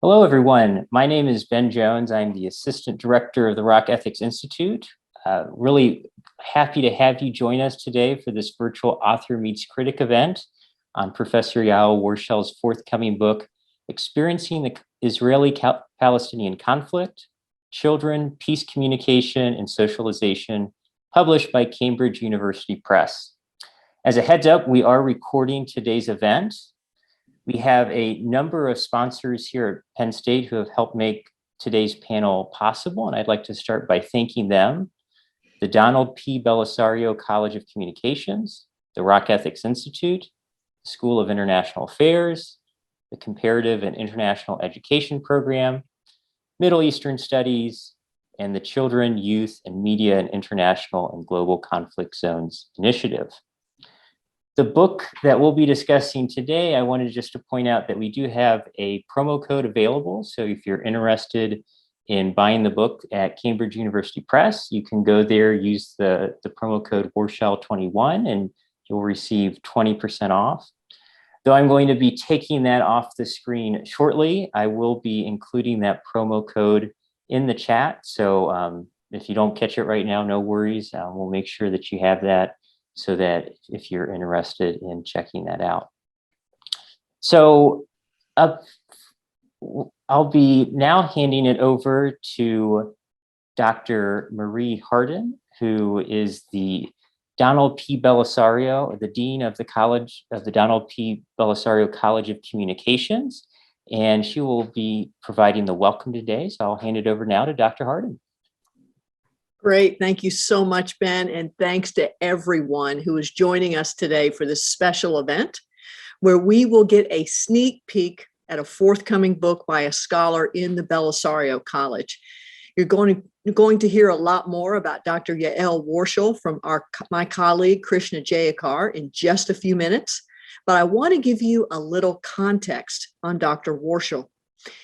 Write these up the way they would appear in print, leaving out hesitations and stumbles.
Hello, everyone. My name is Ben Jones. I'm the Assistant Director of the Rock Ethics Institute. Really happy to have you join us today for this virtual Author Meets Critic event on Professor Yael Warshel's forthcoming book, Experiencing the Israeli-Palestinian Conflict, Children, Peace Communication and Socialization, published by Cambridge University Press. As a heads up, we are recording today's event. We have a number of sponsors here at Penn State who have helped make today's panel possible, and I'd like to start by thanking them. The Donald P. Belisario College of Communications, the Rock Ethics Institute, the School of International Affairs, the Comparative and International Education Program, Middle Eastern Studies, and the Children, Youth, and Media in International and Global Conflict Zones Initiative. The book that we'll be discussing today, I wanted just to point out that we do have a promo code available. So if you're interested in buying the book at Cambridge University Press, you can go there, use the promo code Warshel21, and you'll receive 20% off. Though I'm going to be taking that off the screen shortly, I will be including that promo code in the chat. So if you don't catch it right now, no worries. We'll make sure that you have that, so that if you're interested in checking that out. So I'll be now handing it over to Dr. Marie Hardin, who is the Donald P. Belisario, the Dean of the College of the Donald P. Belisario College of Communications, and she will be providing the welcome today. So I'll hand it over now to Dr. Hardin. Great. Thank you so much, Ben. And thanks to everyone who is joining us today for this special event, where we will get a sneak peek at a forthcoming book by a scholar in the Belisario College. You're going to hear a lot more about Dr. Yael Warshel from my colleague, Krishna Jayakar, in just a few minutes. But I want to give you a little context on Dr. Warshel.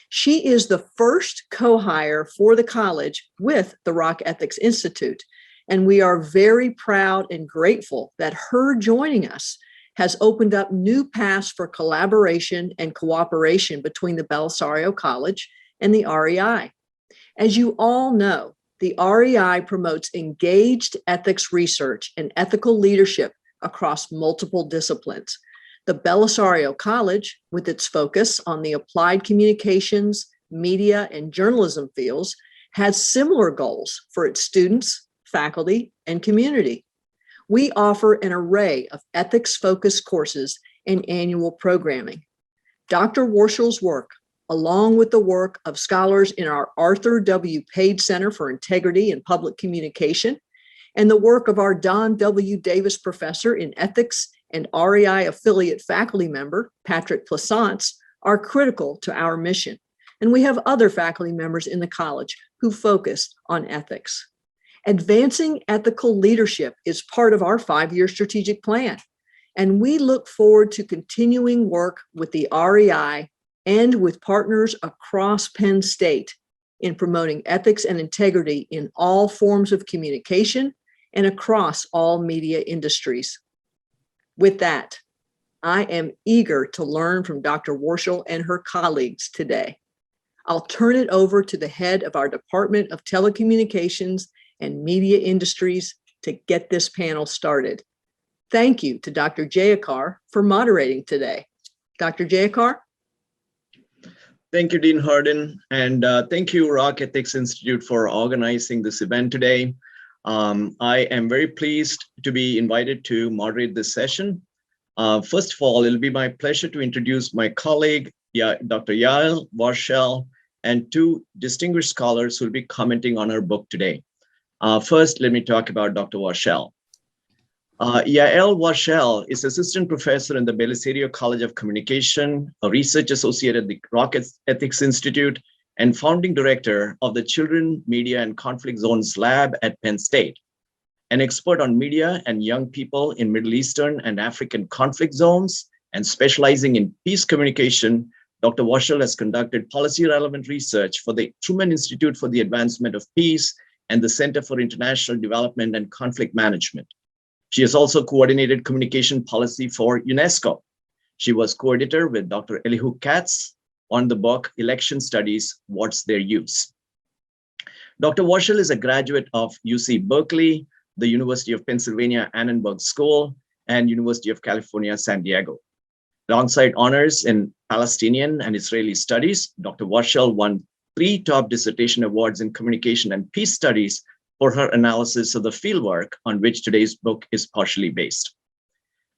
She is the first co-hire for the college with the Rock Ethics Institute, and we are very proud and grateful that her joining us has opened up new paths for collaboration and cooperation between the Belisario College and the REI. As you all know, the REI promotes engaged ethics research and ethical leadership across multiple disciplines. The Belisario College, with its focus on the applied communications, media, and journalism fields, has similar goals for its students, faculty, and community. We offer an array of ethics-focused courses and annual programming. Dr. Warshel's work, along with the work of scholars in our Arthur W. Page Center for Integrity and Public Communication, and the work of our Don W. Davis Professor in Ethics and REI affiliate faculty member, Patrick Plaisance, are critical to our mission. And we have other faculty members in the college who focus on ethics. Advancing ethical leadership is part of our 5-year strategic plan. And we look forward to continuing work with the REI and with partners across Penn State in promoting ethics and integrity in all forms of communication and across all media industries. With that, I am eager to learn from Dr. Warshel and her colleagues today. I'll turn it over to the head of our Department of Telecommunications and Media Industries to get this panel started. Thank you to Dr. Jayakar for moderating today. Dr. Jayakar? Thank you, Dean Hardin, and thank you, Rock Ethics Institute, for organizing this event today. I am very pleased to be invited to moderate this session. First of all, it'll be my pleasure to introduce my colleague, Dr. Yael Warshel, and two distinguished scholars who will be commenting on our book today. First, let me talk about Dr. Warshel. Yael Warshel is assistant professor in the Belisario College of Communication, a research associate at the Rock Ethics Institute, and founding director of the Children, Media, and Conflict Zones Lab at Penn State. An expert on media and young people in Middle Eastern and African conflict zones, and specializing in peace communication, Dr. Warshel has conducted policy-relevant research for the Truman Institute for the Advancement of Peace and the Center for International Development and Conflict Management. She has also coordinated communication policy for UNESCO. She was co-editor with Dr. Elihu Katz on the book, Election Studies, What's Their Use? Dr. Warshel is a graduate of UC Berkeley, the University of Pennsylvania Annenberg School, and University of California, San Diego. Alongside honors in Palestinian and Israeli studies, Dr. Warshel won 3 top dissertation awards in communication and peace studies for her analysis of the fieldwork on which today's book is partially based.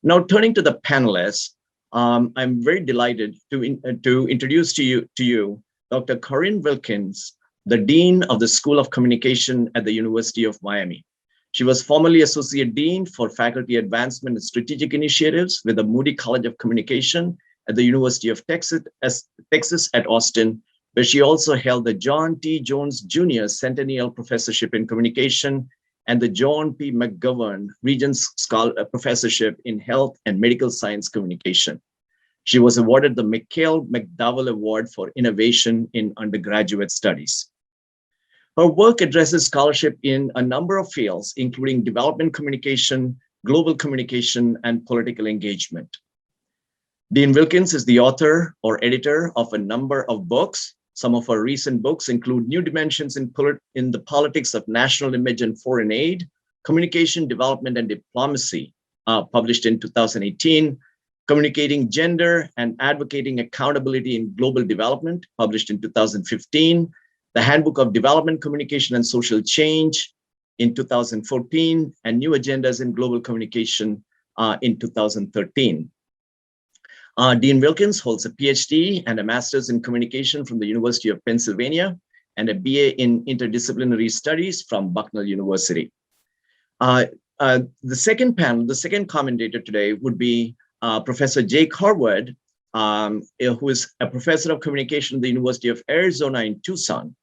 Now, turning to the panelists, I'm very delighted to introduce to you Dr. Karin Wilkins, the Dean of the School of Communication at the University of Miami. She was formerly Associate Dean for Faculty Advancement and Strategic Initiatives with the Moody College of Communication at the University of Texas at Austin, where she also held the John T. Jones Jr. Centennial Professorship in Communication and the John P. McGovern Regents Professorship in Health and Medical Science Communication. She was awarded the Mikhail McDowell Award for Innovation in Undergraduate Studies. Her work addresses scholarship in a number of fields, including development communication, global communication, and political engagement. Dean Wilkins is the author or editor of a number of books. Some of her recent books include New Dimensions in the Politics of National Image and Foreign Aid, Communication, Development, and Diplomacy, published in 2018, Communicating Gender and Advocating Accountability in Global Development, published in 2015, The Handbook of Development, Communication, and Social Change in 2014, and New Agendas in Global Communication in 2013. Dean Wilkins holds a PhD and a master's in communication from the University of Pennsylvania and a BA in interdisciplinary studies from Bucknell University. The second commentator today would be Professor Jake Harwood, who is a professor of communication at the University of Arizona in Tucson.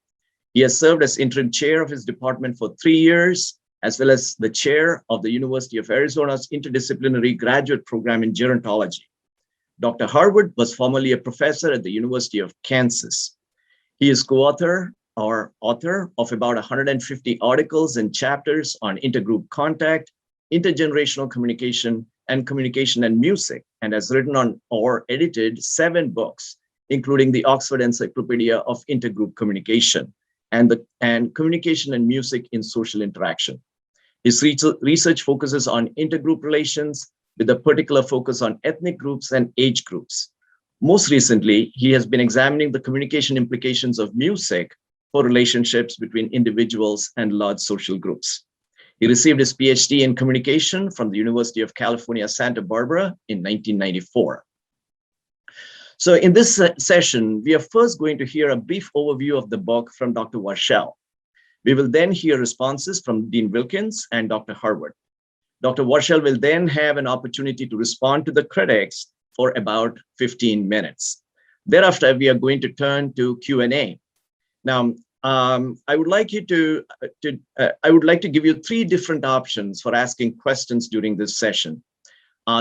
He has served as interim chair of his department for 3 years, as well as the chair of the University of Arizona's interdisciplinary graduate program in gerontology. Dr. Harwood was formerly a professor at the University of Kansas. He is co-author or author of about 150 articles and chapters on intergroup contact, intergenerational communication, and communication and music, and has written on or edited 7 books, including the Oxford Encyclopedia of Intergroup Communication and Communication and Music in Social Interaction. His research focuses on intergroup relations with a particular focus on ethnic groups and age groups. Most recently, he has been examining the communication implications of music for relationships between individuals and large social groups. He received his PhD in communication from the University of California, Santa Barbara in 1994. So in this session, we are first going to hear a brief overview of the book from Dr. Warshel. We will then hear responses from Dean Wilkins and Dr. Harwood. Dr. Warshel will then have an opportunity to respond to the critics for about 15 minutes. Thereafter, we are going to turn to Q&A. Now, I would like to give you 3 different options for asking questions during this session.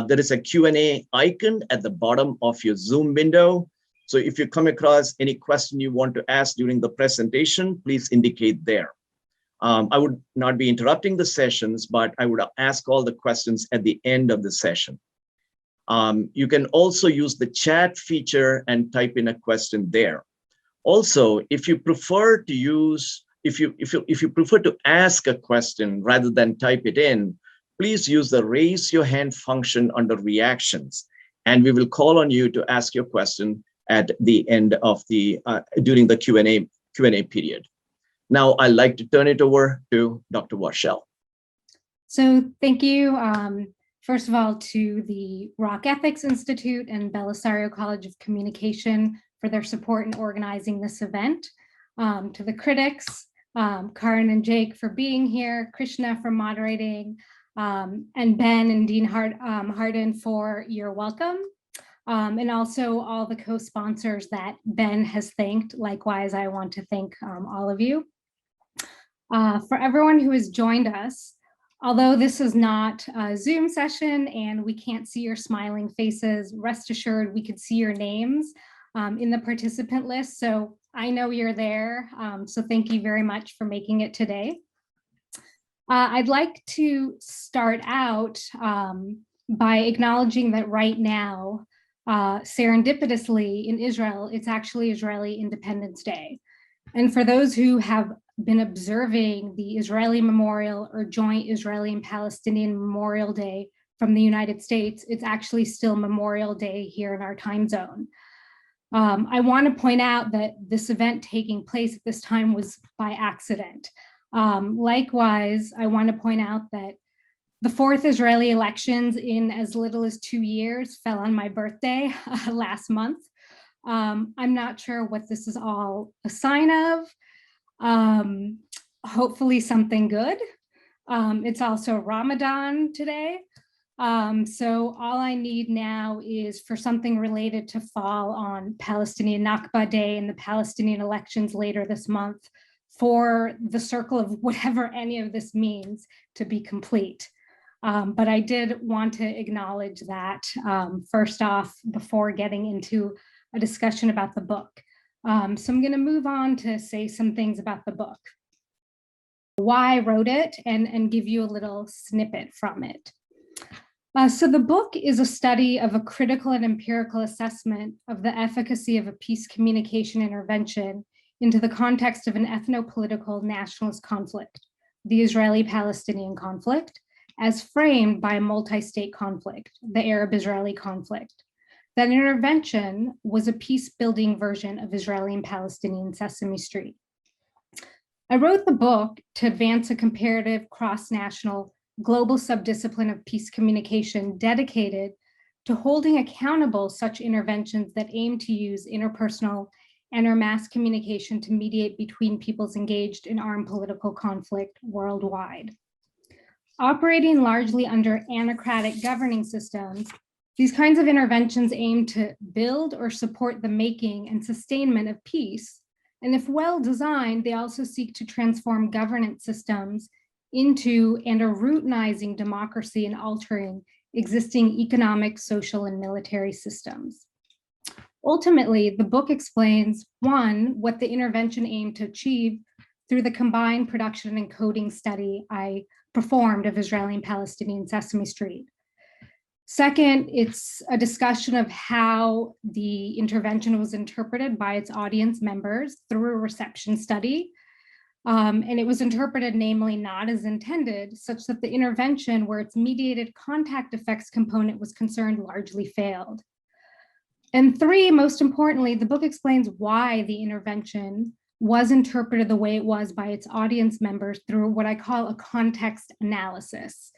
There is a Q&A icon at the bottom of your Zoom window. So if you come across any question you want to ask during the presentation, please indicate there. I would not be interrupting the sessions, but I would ask all the questions at the end of the session. You can also use the chat feature and type in a question there. Also, if you prefer to ask a question rather than type it in, please use the raise your hand function under reactions, and we will call on you to ask your question at the end of during the Q&A period. Now I'd like to turn it over to Dr. Warshel. So thank you, first of all, to the Rock Ethics Institute and Belisario College of Communication for their support in organizing this event, to the critics, Karin and Jake for being here, Krishna for moderating, and Ben and Dean Harden for your welcome, and also all the co-sponsors that Ben has thanked. Likewise, I want to thank all of you. For everyone who has joined us, although this is not a Zoom session and we can't see your smiling faces, rest assured we could see your names in the participant list. So I know you're there. So thank you very much for making it today. I'd like to start out by acknowledging that right now, serendipitously in Israel, it's actually Israeli Independence Day. And for those who have been observing the Israeli Memorial or Joint Israeli and Palestinian Memorial Day from the United States, it's actually still Memorial Day here in our time zone. I want to point out that this event taking place at this time was by accident. Likewise, I want to point out that the fourth Israeli elections in as little as 2 years fell on my birthday last month. I'm not sure what this is all a sign of. Hopefully something good. It's also Ramadan today. So all I need now is for something related to fall on Palestinian Nakba Day and the Palestinian elections later this month for the circle of whatever any of this means to be complete. But I did want to acknowledge that first off before getting into a discussion about the book. So I'm going to move on to say some things about the book, why I wrote it, and give you a little snippet from it. So the book is a study of a critical and empirical assessment of the efficacy of a peace communication intervention into the context of an ethno-political nationalist conflict, the Israeli-Palestinian conflict, as framed by a multi-state conflict, the Arab-Israeli conflict. That intervention was a peace-building version of Israeli and Palestinian Sesame Street. I wrote the book to advance a comparative cross-national global subdiscipline of peace communication dedicated to holding accountable such interventions that aim to use interpersonal and or mass communication to mediate between peoples engaged in armed political conflict worldwide. Operating largely under anacratic governing systems, these kinds of interventions aim to build or support the making and sustainment of peace. And if well designed, they also seek to transform governance systems into and are routinizing democracy and altering existing economic, social, and military systems. Ultimately, the book explains, one, what the intervention aimed to achieve through the combined production and coding study I performed of Israeli and Palestinian Sesame Street. Second, it's a discussion of how the intervention was interpreted by its audience members through a reception study. And it was interpreted, namely, not as intended, such that the intervention where its mediated contact effects component was concerned largely failed. And three, most importantly, the book explains why the intervention was interpreted the way it was by its audience members through what I call a context analysis.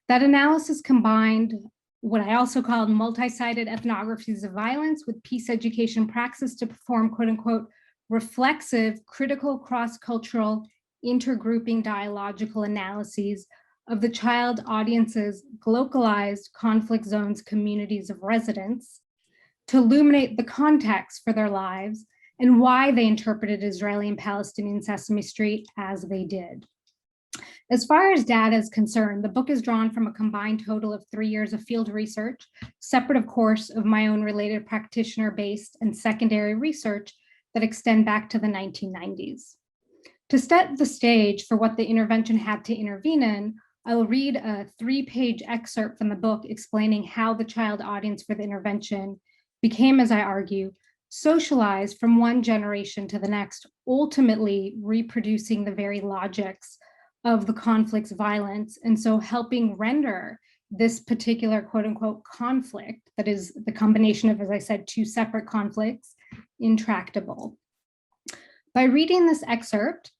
That analysis combined what I also called multi-sided ethnographies of violence with peace education praxis to perform, quote unquote, reflexive, critical, cross-cultural, intergrouping dialogical analyses of the child audience's localized conflict zones, communities of residence, to illuminate the context for their lives and why they interpreted Israeli and Palestinian Sesame Street as they did. As far as data is concerned, the book is drawn from a combined total of 3 years of field research, separate, of course, of my own related practitioner-based and secondary research that extend back to the 1990s. To set the stage for what the intervention had to intervene in, I will read a 3-page excerpt from the book explaining how the child audience for the intervention became, as I argue, socialized from one generation to the next, ultimately reproducing the very logics of the conflict's violence, and so helping render this particular quote unquote conflict, that is the combination of, as I said, 2 separate conflicts, intractable. By reading this excerpt,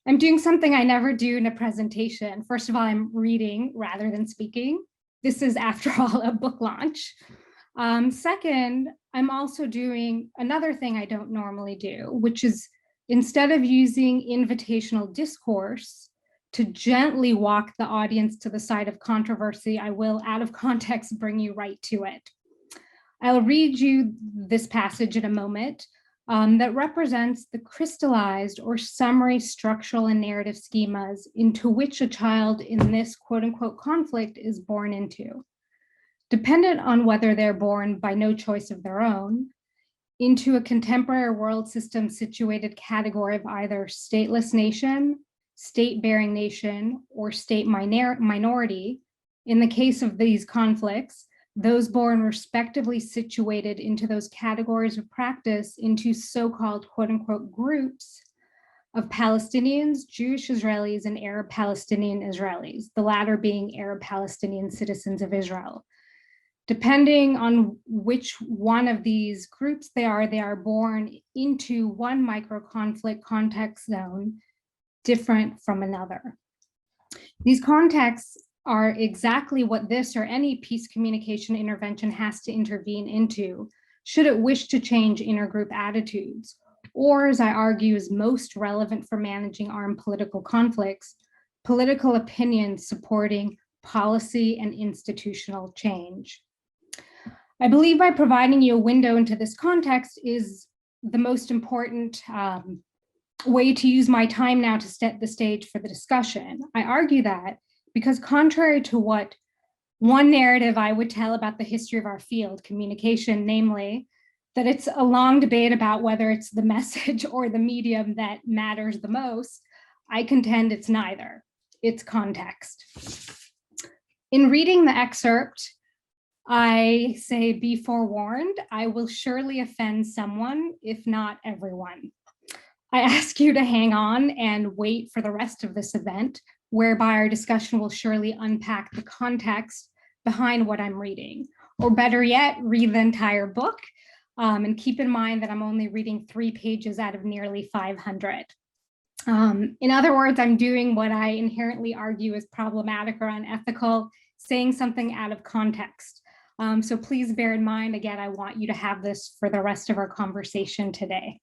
I'm doing something I never do in a presentation. First of all, I'm reading rather than speaking. This is, after all, a book launch. Second, I'm also doing another thing I don't normally do, which is instead of using invitational discourse to gently walk the audience to the side of controversy, I will, out of context, bring you right to it. I'll read you this passage in a moment that represents the crystallized or summary structural and narrative schemas into which a child in this quote unquote conflict is born into. Dependent on whether they're born by no choice of their own, into a contemporary world system situated category of either stateless nation, state-bearing nation, or state minority. In the case of these conflicts, those born respectively situated into those categories of practice into so-called quote unquote groups of Palestinians, Jewish Israelis, and Arab Palestinian Israelis, the latter being Arab Palestinian citizens of Israel. Depending on which one of these groups they are born into one micro-conflict context zone different from another. These contexts are exactly what this or any peace communication intervention has to intervene into, should it wish to change intergroup attitudes, or as I argue is most relevant for managing armed political conflicts, political opinion supporting policy and institutional change. I believe by providing you a window into this context is the most important way to use my time now to set the stage for the discussion. I argue that because contrary to what one narrative I would tell about the history of our field, communication, namely, that it's a long debate about whether it's the message or the medium that matters the most, I contend it's neither, it's context. In reading the excerpt, I say, be forewarned, I will surely offend someone, if not everyone. I ask you to hang on and wait for the rest of this event, whereby our discussion will surely unpack the context behind what I'm reading, or better yet, read the entire book, and keep in mind that I'm only reading 3 pages out of nearly 500. In other words, I'm doing what I inherently argue is problematic or unethical, saying something out of context. So please bear in mind, again, I want you to have this for the rest of our conversation today.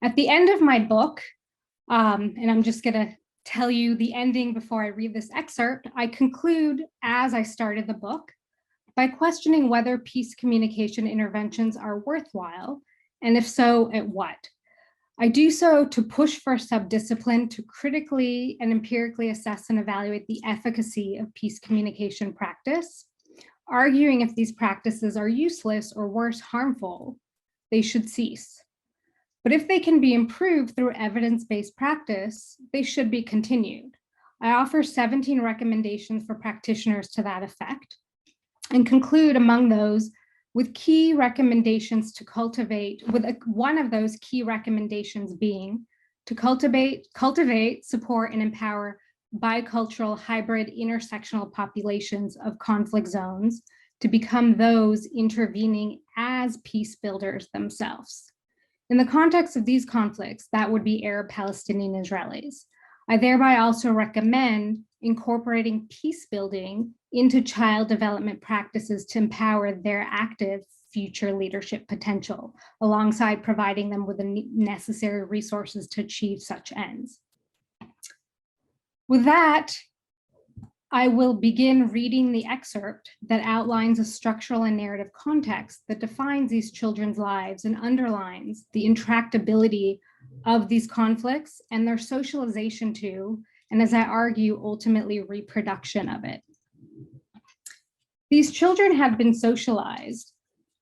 At the end of my book, and I'm just gonna tell you the ending before I read this excerpt, I conclude, as I started the book, by questioning whether peace communication interventions are worthwhile, and if so, at what. I do so to push for subdiscipline to critically and empirically assess and evaluate the efficacy of peace communication practice, arguing if these practices are useless or worse, harmful, they should cease. But if they can be improved through evidence-based practice, they should be continued. I offer 17 recommendations for practitioners to that effect, and conclude among those with key recommendations to cultivate, one of those key recommendations being to cultivate, support, and empower bicultural, hybrid, intersectional populations of conflict zones to become those intervening as peace builders themselves. In the context of these conflicts, that would be Arab Palestinian Israelis. I thereby also recommend incorporating peace building into child development practices to empower their active future leadership potential, alongside providing them with the necessary resources to achieve such ends. With that, I will begin reading the excerpt that outlines a structural and narrative context that defines these children's lives and underlines the intractability of these conflicts and their socialization to, and as I argue, ultimately reproduction of it. These children have been socialized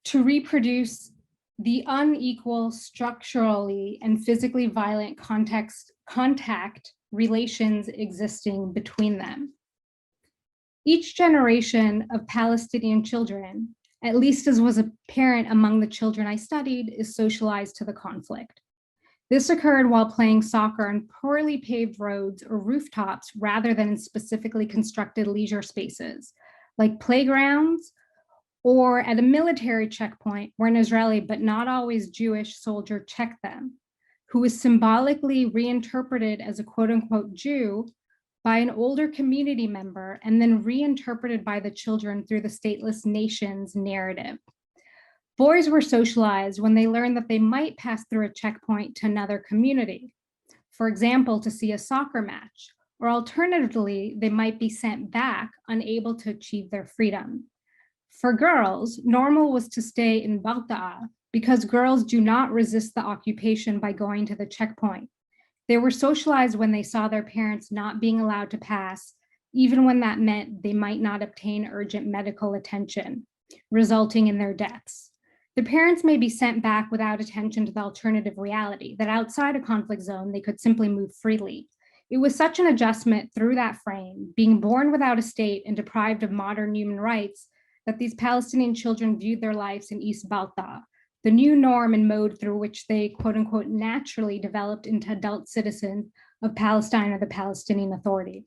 to reproduce the unequal, structurally and physically violent contact relations existing between them. Each generation of Palestinian children, at least as was apparent among the children I studied, is socialized to the conflict. This occurred while playing soccer on poorly paved roads or rooftops rather than in specifically constructed leisure spaces, like playgrounds or at a military checkpoint where an Israeli, but not always Jewish, soldier checked them, who was symbolically reinterpreted as a quote unquote Jew by an older community member and then reinterpreted by the children through the stateless nation's narrative. Boys were socialized when they learned that they might pass through a checkpoint to another community, for example, to see a soccer match, or alternatively, they might be sent back unable to achieve their freedom. For girls, normal was to stay in Baghdad because girls do not resist the occupation by going to the checkpoint. They were socialized when they saw their parents not being allowed to pass, even when that meant they might not obtain urgent medical attention, resulting in their deaths. The parents may be sent back without attention to the alternative reality that outside a conflict zone, they could simply move freely, It was such an adjustment through that frame, being born without a state and deprived of modern human rights, that these Palestinian children viewed their lives in East Balta, the new norm and mode through which they, quote unquote, naturally developed into adult citizens of Palestine or the Palestinian Authority.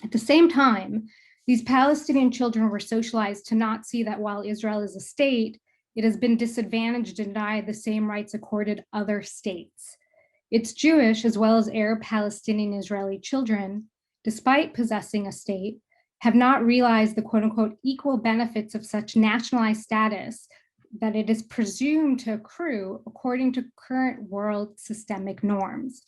At the same time, these Palestinian children were socialized to not see that while Israel is a state, it has been disadvantaged and denied the same rights accorded other states. Its Jewish as well as Arab Palestinian Israeli children, despite possessing a state, have not realized the quote unquote equal benefits of such nationalized status that it is presumed to accrue according to current world systemic norms.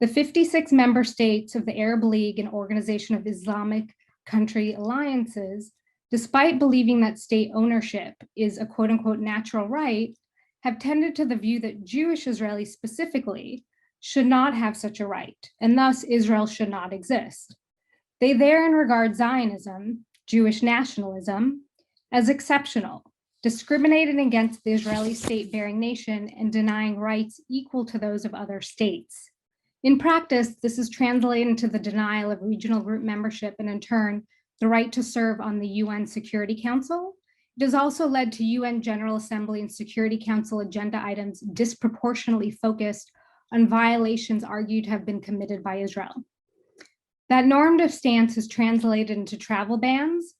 The 56 member states of the Arab League and Organization of Islamic Country Alliances, despite believing that state ownership is a quote unquote natural right, have tended to the view that Jewish Israelis specifically should not have such a right, and thus Israel should not exist. They therein regard Zionism, Jewish nationalism, as exceptional, discriminating against the Israeli state-bearing nation and denying rights equal to those of other states. In practice, this is translated into the denial of regional group membership and in turn, the right to serve on the UN Security Council. It has also led to UN General Assembly and Security Council agenda items disproportionately focused on violations argued to have been committed by Israel. That normative stance is translated into travel bans,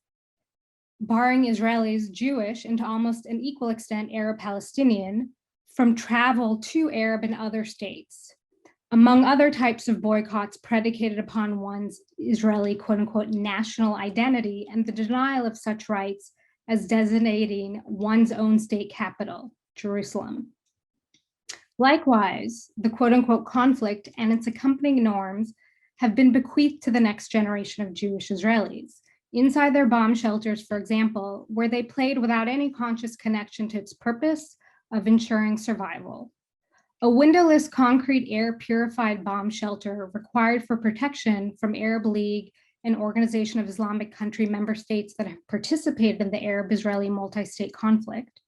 barring Israelis, Jewish, and to almost an equal extent Arab Palestinian, from travel to Arab and other states, among other types of boycotts predicated upon one's Israeli quote unquote national identity and the denial of such rights as designating one's own state capital, Jerusalem. Likewise, the quote unquote conflict and its accompanying norms have been bequeathed to the next generation of Jewish Israelis. Inside their bomb shelters, for example, where they played without any conscious connection to its purpose of ensuring survival. A windowless concrete air purified bomb shelter required for protection from Arab League and Organization of Islamic Country member states that have participated in the Arab-Israeli multi-state conflict.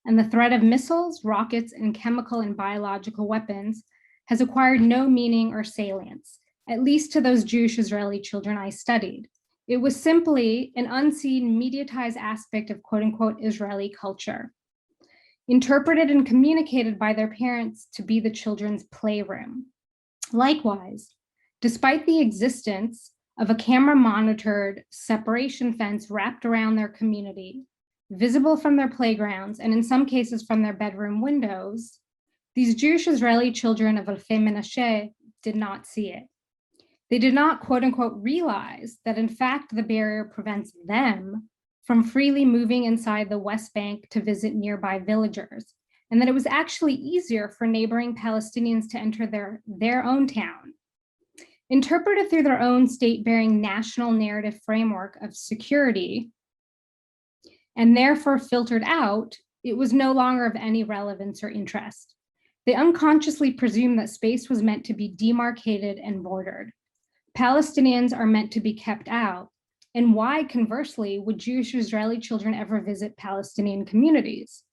And the threat of missiles, rockets, and chemical and biological weapons has acquired no meaning or salience, at least to those Jewish Israeli children I studied. It was simply an unseen, mediatized aspect of quote unquote Israeli culture, interpreted and communicated by their parents to be the children's playroom. Likewise, despite the existence of a camera monitored separation fence wrapped around their community, visible from their playgrounds, and in some cases from their bedroom windows, these Jewish Israeli children of Alfei Menashe did not see it. They did not, quote unquote, realize that in fact the barrier prevents them from freely moving inside the West Bank to visit nearby villagers, and that it was actually easier for neighboring Palestinians to enter their own town. Interpreted through their own state-bearing national narrative framework of security, and therefore filtered out, it was no longer of any relevance or interest. They unconsciously presumed that space was meant to be demarcated and bordered. Palestinians are meant to be kept out. And why, conversely, would Jewish Israeli children ever visit Palestinian communities?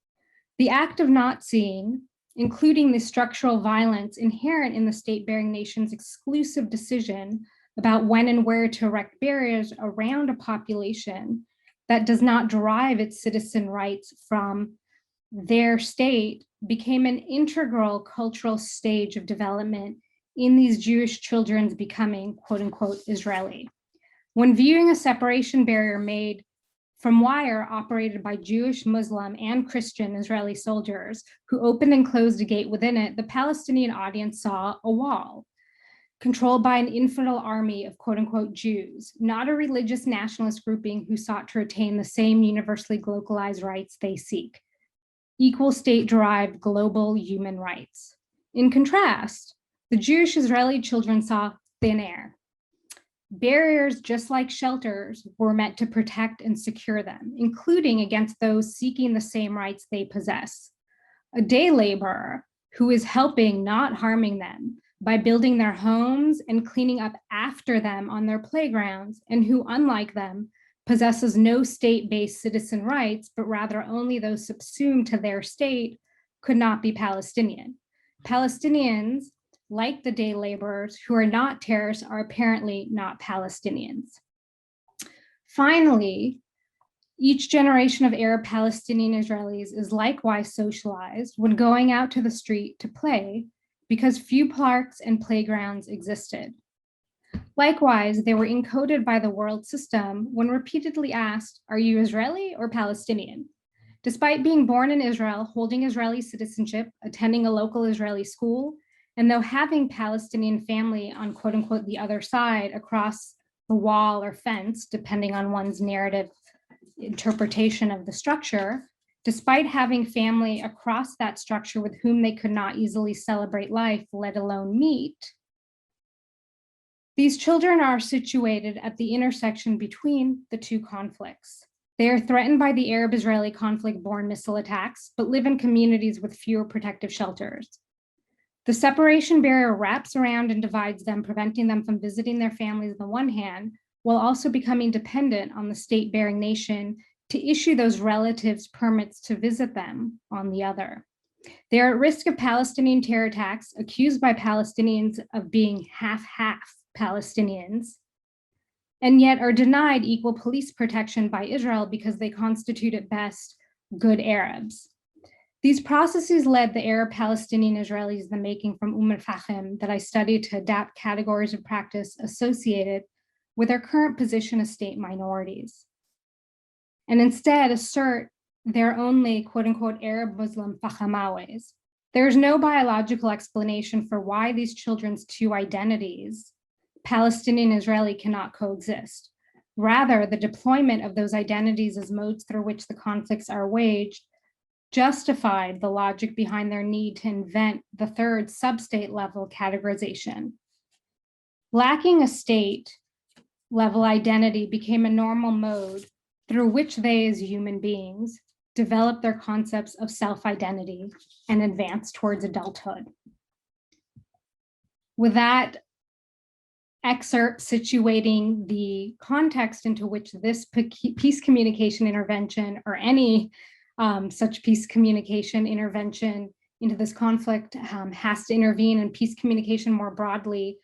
The act of not seeing, including the structural violence inherent in the state-bearing nation's exclusive decision about when and where to erect barriers around a population that does not derive its citizen rights from their state, became an integral cultural stage of development in these Jewish children's becoming, quote unquote, Israeli. When viewing a separation barrier made from wire operated by Jewish, Muslim, and Christian Israeli soldiers who opened and closed a gate within it, the Palestinian audience saw a wall controlled by an infidel army of quote unquote Jews, not a religious nationalist grouping who sought to retain the same universally globalized rights they seek, equal state-derived global human rights. In contrast, the Jewish Israeli children saw thin air. Barriers, just like shelters, were meant to protect and secure them, including against those seeking the same rights they possess. A day laborer who is helping, not harming them, by building their homes and cleaning up after them on their playgrounds, and who, unlike them, possesses no state-based citizen rights, but rather only those subsumed to their state, could not be Palestinian. Palestinians like the day laborers who are not terrorists, are apparently not Palestinians. Finally, each generation of Arab Palestinian Israelis is likewise socialized when going out to the street to play because few parks and playgrounds existed. Likewise, they were encoded by the world system when repeatedly asked, "Are you Israeli or Palestinian?" Despite being born in Israel, holding Israeli citizenship, attending a local Israeli school, and though having Palestinian family on quote unquote the other side across the wall or fence, depending on one's narrative interpretation of the structure, despite having family across that structure with whom they could not easily celebrate life, let alone meet, these children are situated at the intersection between the two conflicts. They are threatened by the Arab-Israeli conflict-born missile attacks, but live in communities with fewer protective shelters. The separation barrier wraps around and divides them, preventing them from visiting their families on the one hand, while also becoming dependent on the state-bearing nation to issue those relatives permits to visit them on the other. They are at risk of Palestinian terror attacks, accused by Palestinians of being half-half Palestinians, and yet are denied equal police protection by Israel because they constitute at best good Arabs. These processes led the Arab Palestinian Israelis in the making from al-Fahim that I studied to adapt categories of practice associated with their current position as state minorities, and instead assert their only quote unquote Arab Muslim Fahamaways. There is no biological explanation for why these children's two identities, Palestinian and Israeli, cannot coexist. Rather, the deployment of those identities as modes through which the conflicts are waged justified the logic behind their need to invent the third sub-state level categorization. Lacking a state level identity became a normal mode through which they as human beings develop their concepts of self-identity and advance towards adulthood. With that excerpt situating the context into which this peace communication intervention or any such peace communication intervention into this conflict has to intervene, and peace communication more broadly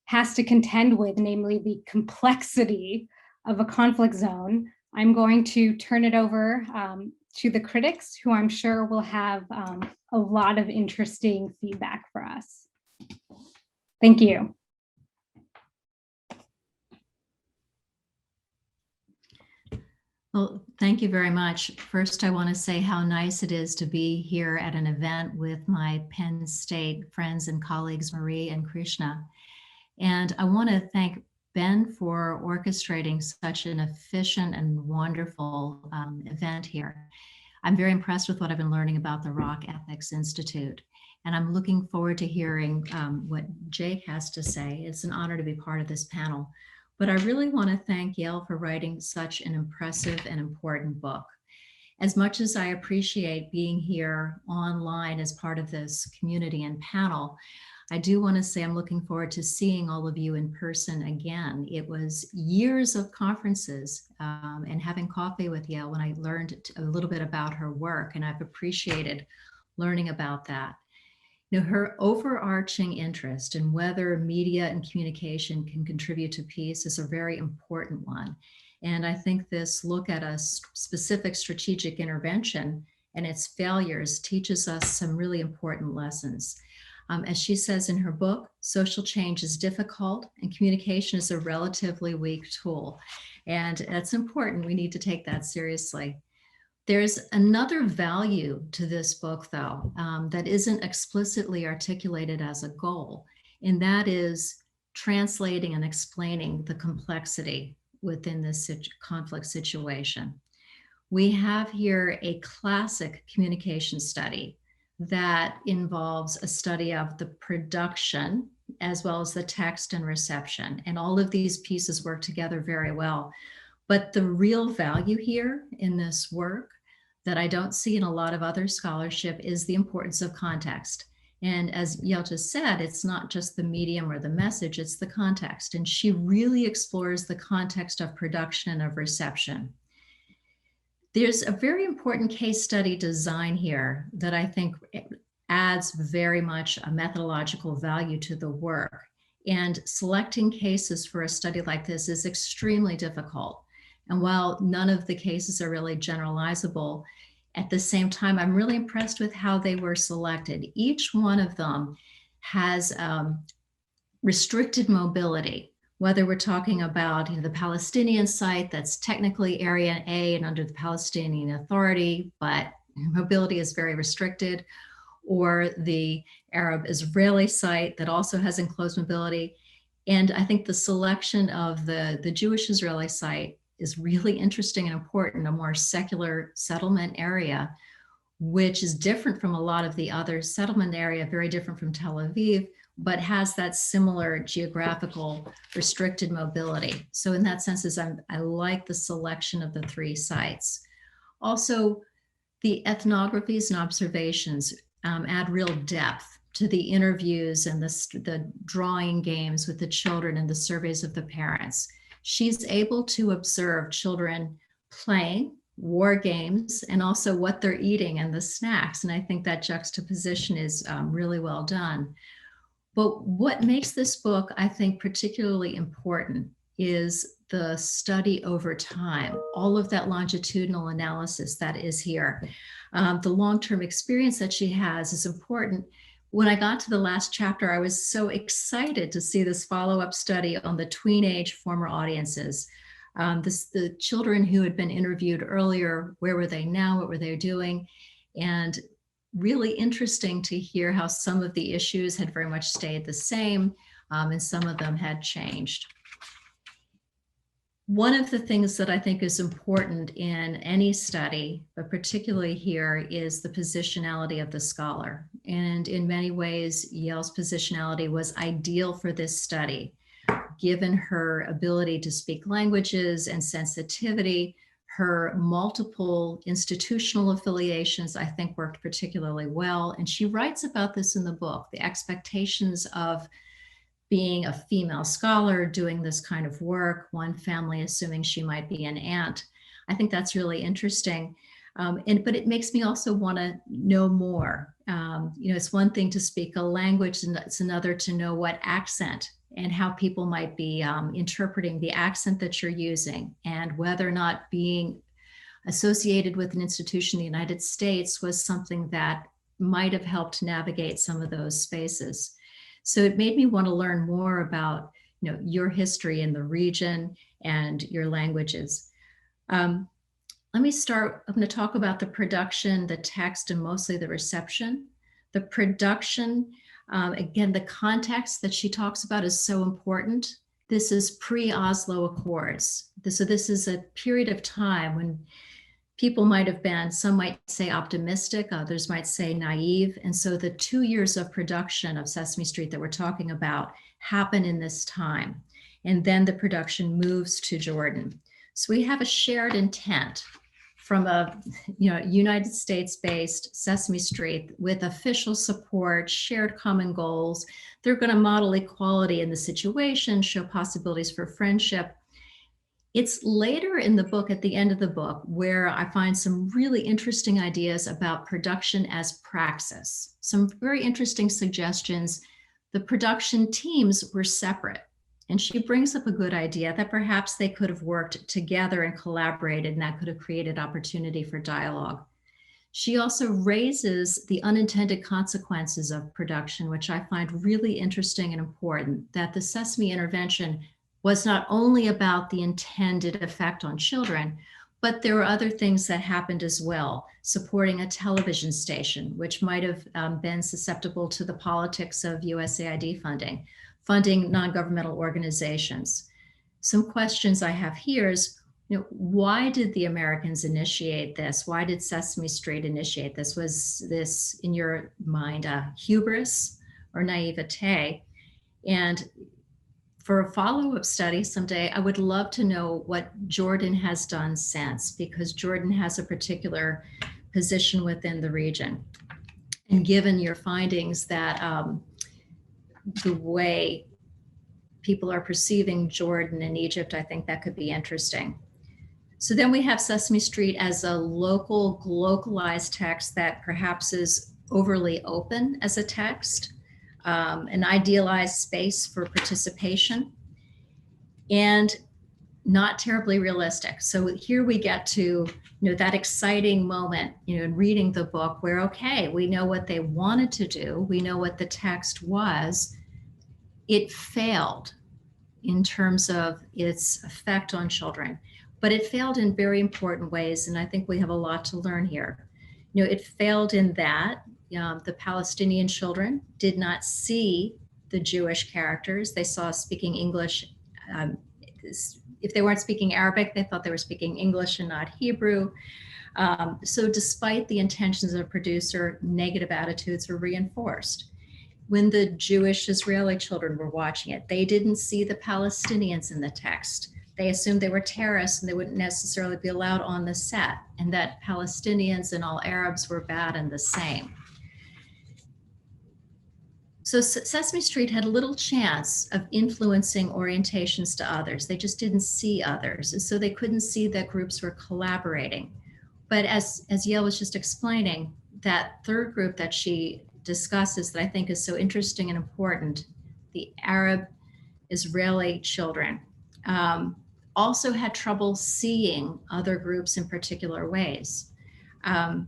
has to contend with, namely the complexity of a conflict zone, I'm going to turn it over to the critics, who I'm sure will have a lot of interesting feedback for us. Thank you. Well, thank you very much. First, I want to say how nice it is to be here at an event with my Penn State friends and colleagues, Marie and Krishna. And I want to thank Ben for orchestrating such an efficient and wonderful event here. I'm very impressed with what I've been learning about the Rock Ethics Institute, and I'm looking forward to hearing what Jake has to say. It's an honor to be part of this panel. But I really want to thank Yael for writing such an impressive and important book. As much as I appreciate being here online as part of this community and panel, I do want to say I'm looking forward to seeing all of you in person again. It was years of conferences and having coffee with Yael when I learned a little bit about her work, and I've appreciated learning about that. You know, her overarching interest in whether media and communication can contribute to peace is a very important one. And I think this look at a specific strategic intervention and its failures teaches us some really important lessons. As she says in her book, social change is difficult and communication is a relatively weak tool. And that's important. We need to take that seriously. There's another value to this book, though, that isn't explicitly articulated as a goal, and that is translating and explaining the complexity within this conflict situation. We have here a classic communication study that involves a study of the production as well as the text and reception, and all of these pieces work together very well. But the real value here in this work that I don't see in a lot of other scholarship is the importance of context. And as Yael just said, it's not just the medium or the message, it's the context. And she really explores the context of production and of reception. There's a very important case study design here that I think adds very much a methodological value to the work. And selecting cases for a study like this is extremely difficult. And while none of the cases are really generalizable, at the same time, I'm really impressed with how they were selected. Each one of them has restricted mobility, whether we're talking about the Palestinian site that's technically Area A and under the Palestinian Authority, but mobility is very restricted, or the Arab-Israeli site that also has enclosed mobility. And I think the selection of the Jewish-Israeli site is really interesting and important, a more secular settlement area, which is different from a lot of the other settlement area, very different from Tel Aviv, but has that similar geographical restricted mobility. So in that sense, I like the selection of the 3 sites. Also, the ethnographies and observations add real depth to the interviews and the drawing games with the children and the surveys of the parents. She's able to observe children playing war games and also what they're eating and the snacks. And I think that juxtaposition is really well done. But what makes this book, I think, particularly important is the study over time, all of that longitudinal analysis that is here. The long-term experience that she has is important. When I got to the last chapter, I was so excited to see this follow-up study on the tween-age former audiences. The children who had been interviewed earlier, where were they now, what were they doing? And really interesting to hear how some of the issues had very much stayed the same, and some of them had changed. One of the things that I think is important in any study, but particularly here, is the positionality of the scholar. And in many ways, Yael's positionality was ideal for this study, given her ability to speak languages and sensitivity. Her multiple institutional affiliations, I think, worked particularly well. And she writes about this in the book, the expectations of being a female scholar doing this kind of work, one family assuming she might be an aunt. I think that's really interesting. But it makes me also want to know more. It's one thing to speak a language, and it's another to know what accent and how people might be interpreting the accent that you're using, and whether or not being associated with an institution in the United States was something that might have helped navigate some of those spaces. So it made me want to learn more about your history in the region and your languages. Let me start. I'm going to talk about the production, the text, and mostly the reception. The production, again, the context that she talks about is so important. This is pre-Oslo Accords. So this is a period of time when people might have been, some might say optimistic, others might say naive. And so the 2 years of production of Sesame Street that we're talking about happen in this time. And then the production moves to Jordan. So we have a shared intent from a United States-based Sesame Street with official support, shared common goals. They're going to model equality in the situation, show possibilities for friendship. It's later in the book, at the end of the book, where I find some really interesting ideas about production as praxis. Some very interesting suggestions. The production teams were separate. And she brings up a good idea that perhaps they could have worked together and collaborated, and that could have created opportunity for dialogue. She also raises the unintended consequences of production, which I find really interesting and important, that the Sesame intervention was not only about the intended effect on children, but there were other things that happened as well, supporting a television station, which might have been susceptible to the politics of USAID funding non-governmental organizations. Some questions I have here is, why did the Americans initiate this? Why did Sesame Street initiate this? Was this, in your mind, hubris or naivete? And for a follow-up study someday, I would love to know what Jordan has done since, because Jordan has a particular position within the region. And given your findings that the way people are perceiving Jordan and Egypt, I think that could be interesting. So then we have Sesame Street as a localized text that perhaps is overly open as a text, an idealized space for participation, and not terribly realistic. So here we get to, that exciting moment, in reading the book where, okay, we know what they wanted to do. We know what the text was. It failed in terms of its effect on children, but it failed in very important ways. And I think we have a lot to learn here. It failed in that the Palestinian children did not see the Jewish characters. They saw speaking English. If they weren't speaking Arabic, they thought they were speaking English and not Hebrew. So despite the intentions of the producer, negative attitudes were reinforced. When the Jewish Israeli children were watching it, they didn't see the Palestinians in the text. They assumed they were terrorists and they wouldn't necessarily be allowed on the set, and that Palestinians and all Arabs were bad and the same. So Sesame Street had little chance of influencing orientations to others. They just didn't see others. And so they couldn't see that groups were collaborating. But as Yael was just explaining, that third group that she discusses that I think is so interesting and important, the Arab Israeli children, also had trouble seeing other groups in particular ways. And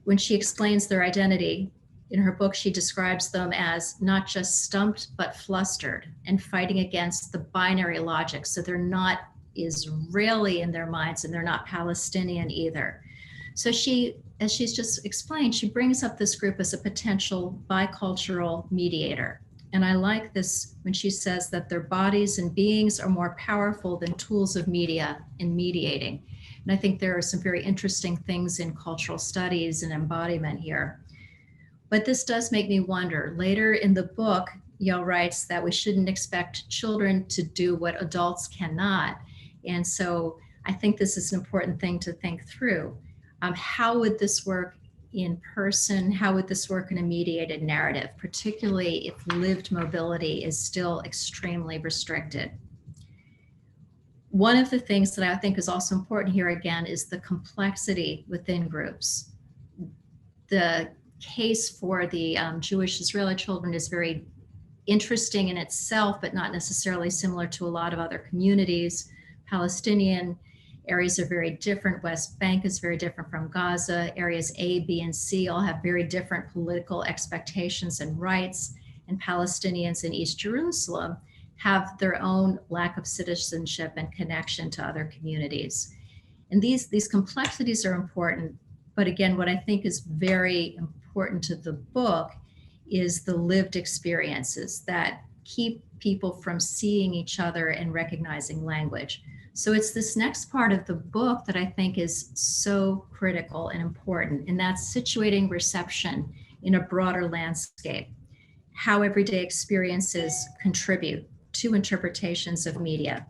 when she explains their identity, in her book, she describes them as not just stumped, but flustered and fighting against the binary logic. So they're not Israeli in their minds and they're not Palestinian either. So she, as she's just explained, she brings up this group as a potential bicultural mediator. And I like this when she says that their bodies and beings are more powerful than tools of media in mediating. And I think there are some very interesting things in cultural studies and embodiment here. But this does make me wonder. Later in the book, Yael writes that we shouldn't expect children to do what adults cannot. And so I think this is an important thing to think through. How would this work in person? How would this work in a mediated narrative, particularly if lived mobility is still extremely restricted? One of the things that I think is also important here again is the complexity within groups. The case for the Jewish Israeli children is very interesting in itself, but not necessarily similar to a lot of other communities. Palestinian areas are very different. West Bank is very different from Gaza. Areas A, B, and C all have very different political expectations and rights. And Palestinians in East Jerusalem have their own lack of citizenship and connection to other communities. And these complexities are important. But again, what I think is very important to the book is the lived experiences that keep people from seeing each other and recognizing language. So it's this next part of the book that I think is so critical and important, and that's situating reception in a broader landscape, how everyday experiences contribute to interpretations of media.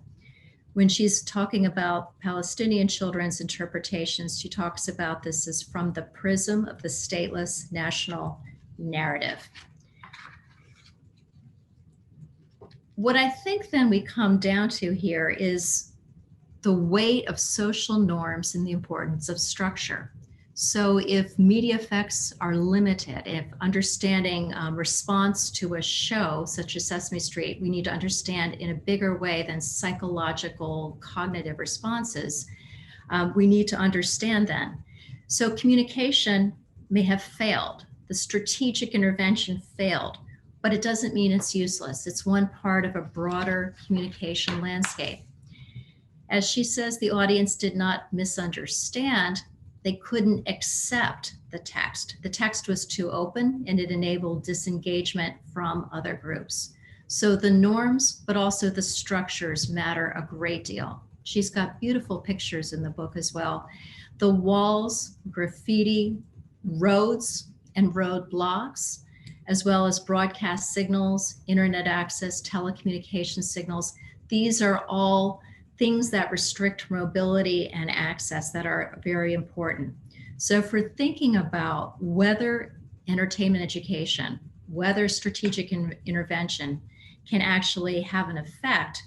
When she's talking about Palestinian children's interpretations, she talks about this as from the prism of the stateless national narrative. What I think then we come down to here is the weight of social norms and the importance of structure. So if media effects are limited, if understanding response to a show such as Sesame Street, we need to understand in a bigger way than psychological cognitive responses, we need to understand then. So communication may have failed. The strategic intervention failed, but it doesn't mean it's useless. It's one part of a broader communication landscape. As she says, the audience did not misunderstand. They couldn't accept the text. The text was too open and it enabled disengagement from other groups. So the norms, but also the structures matter a great deal. She's got beautiful pictures in the book as well. The walls, graffiti, roads and roadblocks, as well as broadcast signals, internet access, telecommunication signals. These are all things that restrict mobility and access that are very important. So if we're thinking about whether entertainment education, whether strategic intervention can actually have an effect,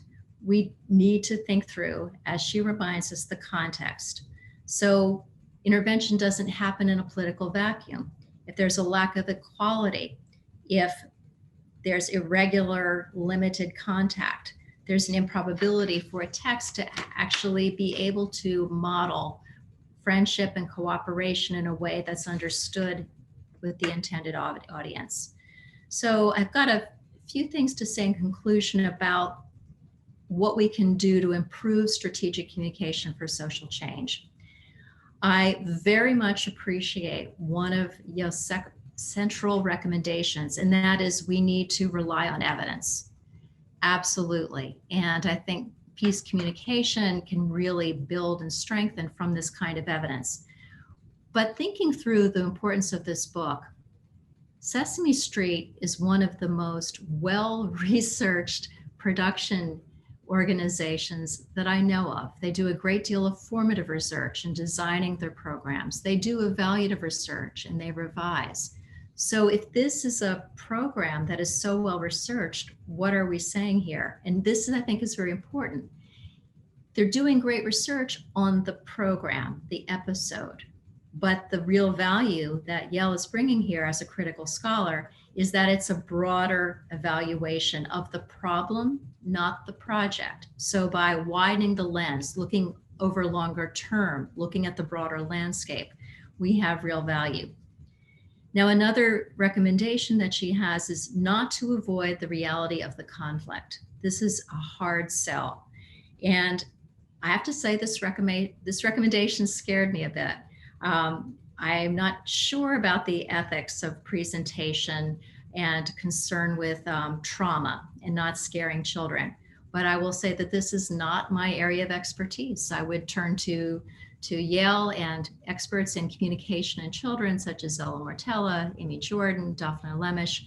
we need to think through, as she reminds us, the context. So intervention doesn't happen in a political vacuum. if there's a lack of equality, if there's irregular, limited contact, there's an improbability for a text to actually be able to model friendship and cooperation in a way that's understood with the intended audience. So I've got a few things to say in conclusion about what we can do to improve strategic communication for social change. I very much appreciate one of Yael's central recommendations, and that is we need to rely on evidence. Absolutely. And I think peace communication can really build and strengthen from this kind of evidence. But thinking through the importance of this book, Sesame Street is one of the most well-researched production organizations that I know of. They do a great deal of formative research in designing their programs. They do evaluative research and they revise. So if this is a program that is so well researched, what are we saying here? And this, I think, is very important. They're doing great research on the program, the episode, but the real value that Yael is bringing here as a critical scholar is that it's a broader evaluation of the problem, not the project. So by widening the lens, looking over longer term, looking at the broader landscape, we have real value. Now, another recommendation that she has is not to avoid the reality of the conflict. This is a hard sell. And I have to say this recommendation scared me a bit. I'm not sure about the ethics of presentation and concern with trauma and not scaring children. But I will say that this is not my area of expertise. I would turn to Yael and experts in communication in children, such as Ella Mortella, Amy Jordan, Daphne Lemish,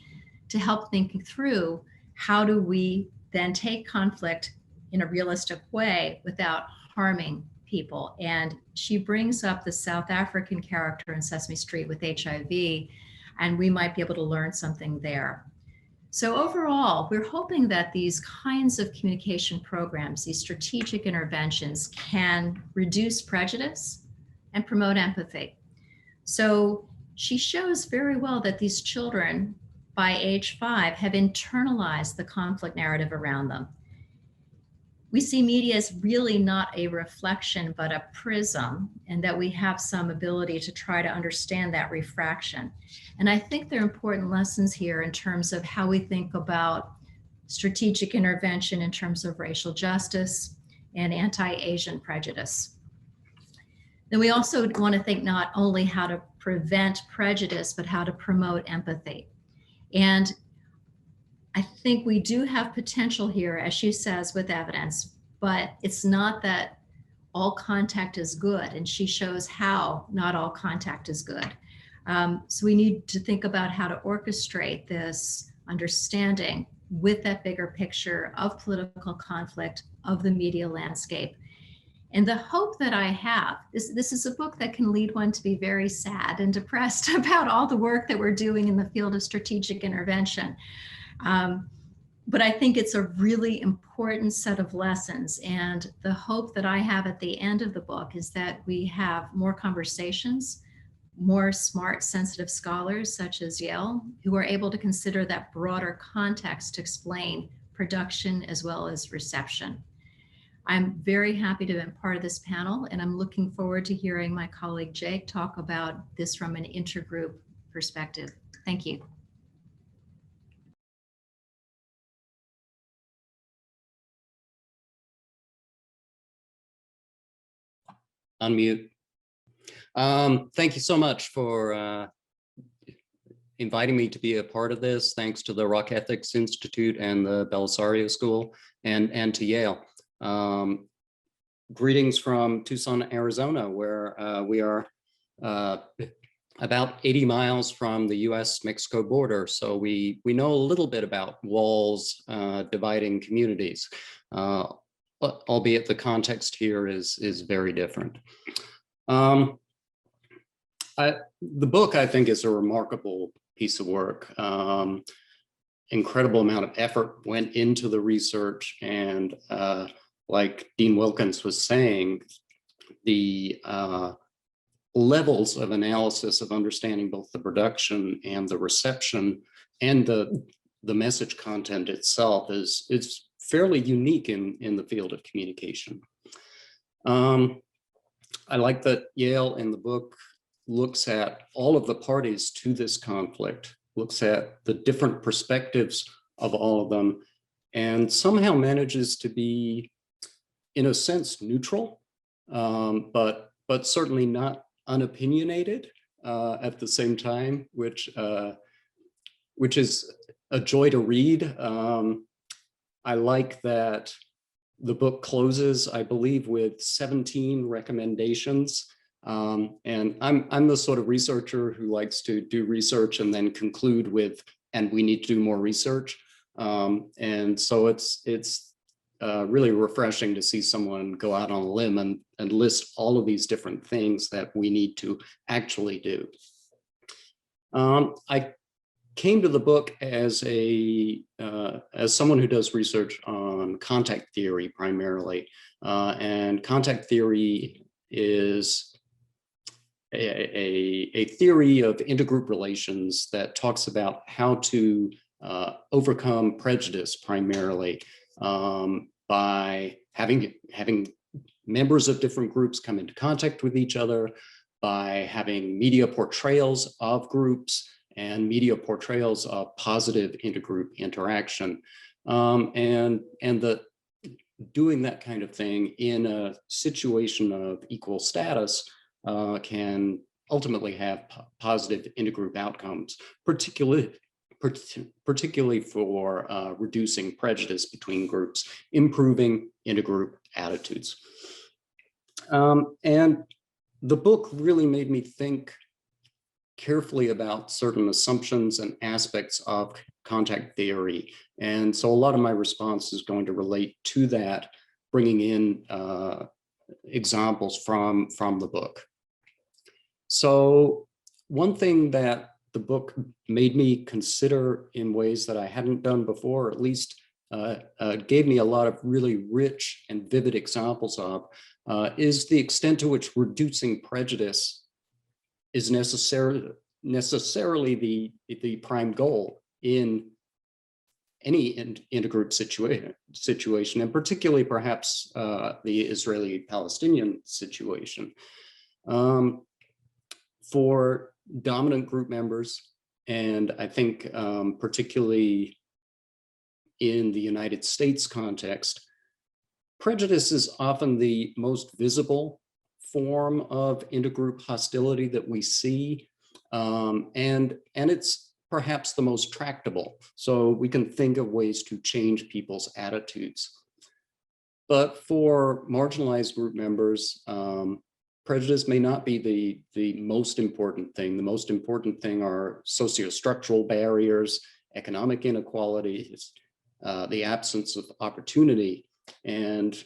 to help think through how do we then take conflict in a realistic way without harming people. And she brings up the South African character in Sesame Street with HIV, and we might be able to learn something there. So overall, we're hoping that these kinds of communication programs, these strategic interventions, can reduce prejudice and promote empathy. So she shows very well that these children by age 5 have internalized the conflict narrative around them. We see media as really not a reflection, but a prism, and that we have some ability to try to understand that refraction. And I think there are important lessons here in terms of how we think about strategic intervention in terms of racial justice and anti-Asian prejudice. Then we also want to think not only how to prevent prejudice, but how to promote empathy. And I think we do have potential here, as she says, with evidence, but it's not that all contact is good. And she shows how not all contact is good. So we need to think about how to orchestrate this understanding with that bigger picture of political conflict, of the media landscape. And the hope that I have, this is a book that can lead one to be very sad and depressed about all the work that we're doing in the field of strategic intervention. But I think it's a really important set of lessons. And the hope that I have at the end of the book is that we have more conversations, more smart, sensitive scholars such as Yael, who are able to consider that broader context to explain production as well as reception. I'm very happy to have been part of this panel, and I'm looking forward to hearing my colleague Jake talk about this from an intergroup perspective. Thank you. Unmute. Thank you so much for inviting me to be a part of this. Thanks to the Rock Ethics Institute and the Belisario School, and to Yael. Greetings from Tucson, Arizona, where we are about 80 miles from the US-Mexico border. So we know a little bit about walls dividing communities. Albeit the context here is very different. The book, I think, is a remarkable piece of work. Incredible amount of effort went into the research, and like Dean Wilkins was saying, the levels of analysis of understanding both the production and the reception and the message content itself is fairly unique in the field of communication. I like that Yael in the book looks at all of the parties to this conflict, looks at the different perspectives of all of them, and somehow manages to be, in a sense, neutral, but certainly not unopinionated at the same time, which is a joy to read. I like that the book closes, I believe, with 17 recommendations. And I'm the sort of researcher who likes to do research and then conclude with, and we need to do more research. And so it's really refreshing to see someone go out on a limb and list all of these different things that we need to actually do. I came to the book as someone who does research on contact theory primarily, and contact theory is a theory of intergroup relations that talks about how to overcome prejudice primarily by having members of different groups come into contact with each other, by having media portrayals of groups and media portrayals of positive intergroup interaction, and the doing that kind of thing in a situation of equal status can ultimately have positive intergroup outcomes, particularly for reducing prejudice between groups, improving intergroup attitudes. And the book really made me think carefully about certain assumptions and aspects of contact theory. And so a lot of my response is going to relate to that, bringing in examples from the book. So one thing that the book made me consider in ways that I hadn't done before, or at least gave me a lot of really rich and vivid examples of, is the extent to which reducing prejudice is necessarily the prime goal in any intergroup situation, and particularly perhaps the Israeli-Palestinian situation. For dominant group members, and I think particularly in the United States context, prejudice is often the most visible form of intergroup hostility that we see, and it's perhaps the most tractable. So we can think of ways to change people's attitudes. But for marginalized group members, prejudice may not be the most important thing. The most important thing are sociostructural barriers, economic inequalities, the absence of opportunity. And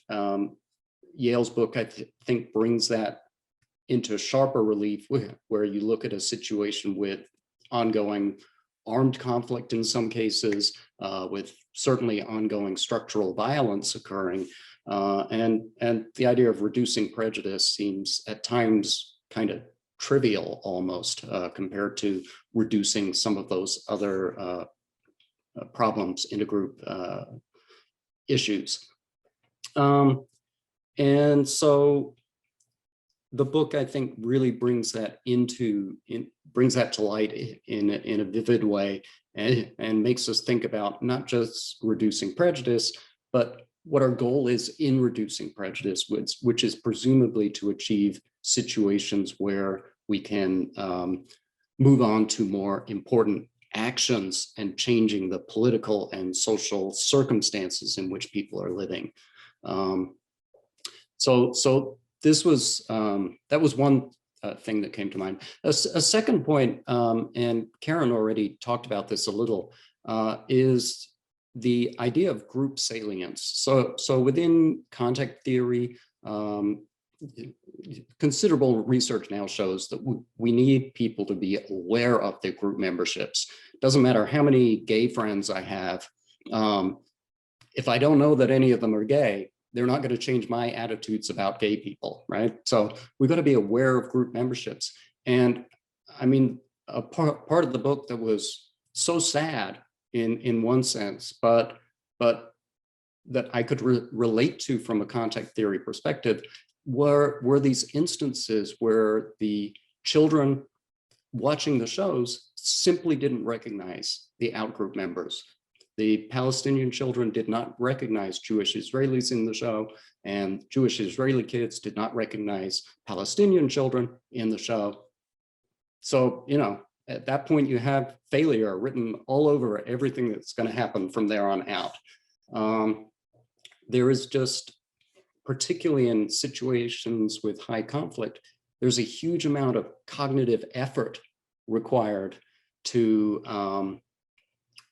Yael's book, I think, brings that into sharper relief, where you look at a situation with ongoing armed conflict in some cases, with certainly ongoing structural violence occurring. And the idea of reducing prejudice seems at times kind of trivial almost compared to reducing some of those other problems, intergroup issues. And so the book, I think, really brings that to light in a vivid way, and makes us think about not just reducing prejudice, but what our goal is in reducing prejudice, which is presumably to achieve situations where we can move on to more important actions and changing the political and social circumstances in which people are living. So this was, that was one thing that came to mind. A second point, and Karin already talked about this a little, is the idea of group salience. So within contact theory, considerable research now shows that we need people to be aware of their group memberships. Doesn't matter how many gay friends I have. If I don't know that any of them are gay, they're not going to change my attitudes about gay people, right? So we've got to be aware of group memberships. And I mean, a part of the book that was so sad in one sense, but that I could relate to from a contact theory perspective were these instances where the children watching the shows simply didn't recognize the outgroup members. The Palestinian children did not recognize Jewish Israelis in the show, and Jewish Israeli kids did not recognize Palestinian children in the show. So, you know, at that point you have failure written all over everything that's going to happen from there on out. There is just, particularly in situations with high conflict, there's a huge amount of cognitive effort required to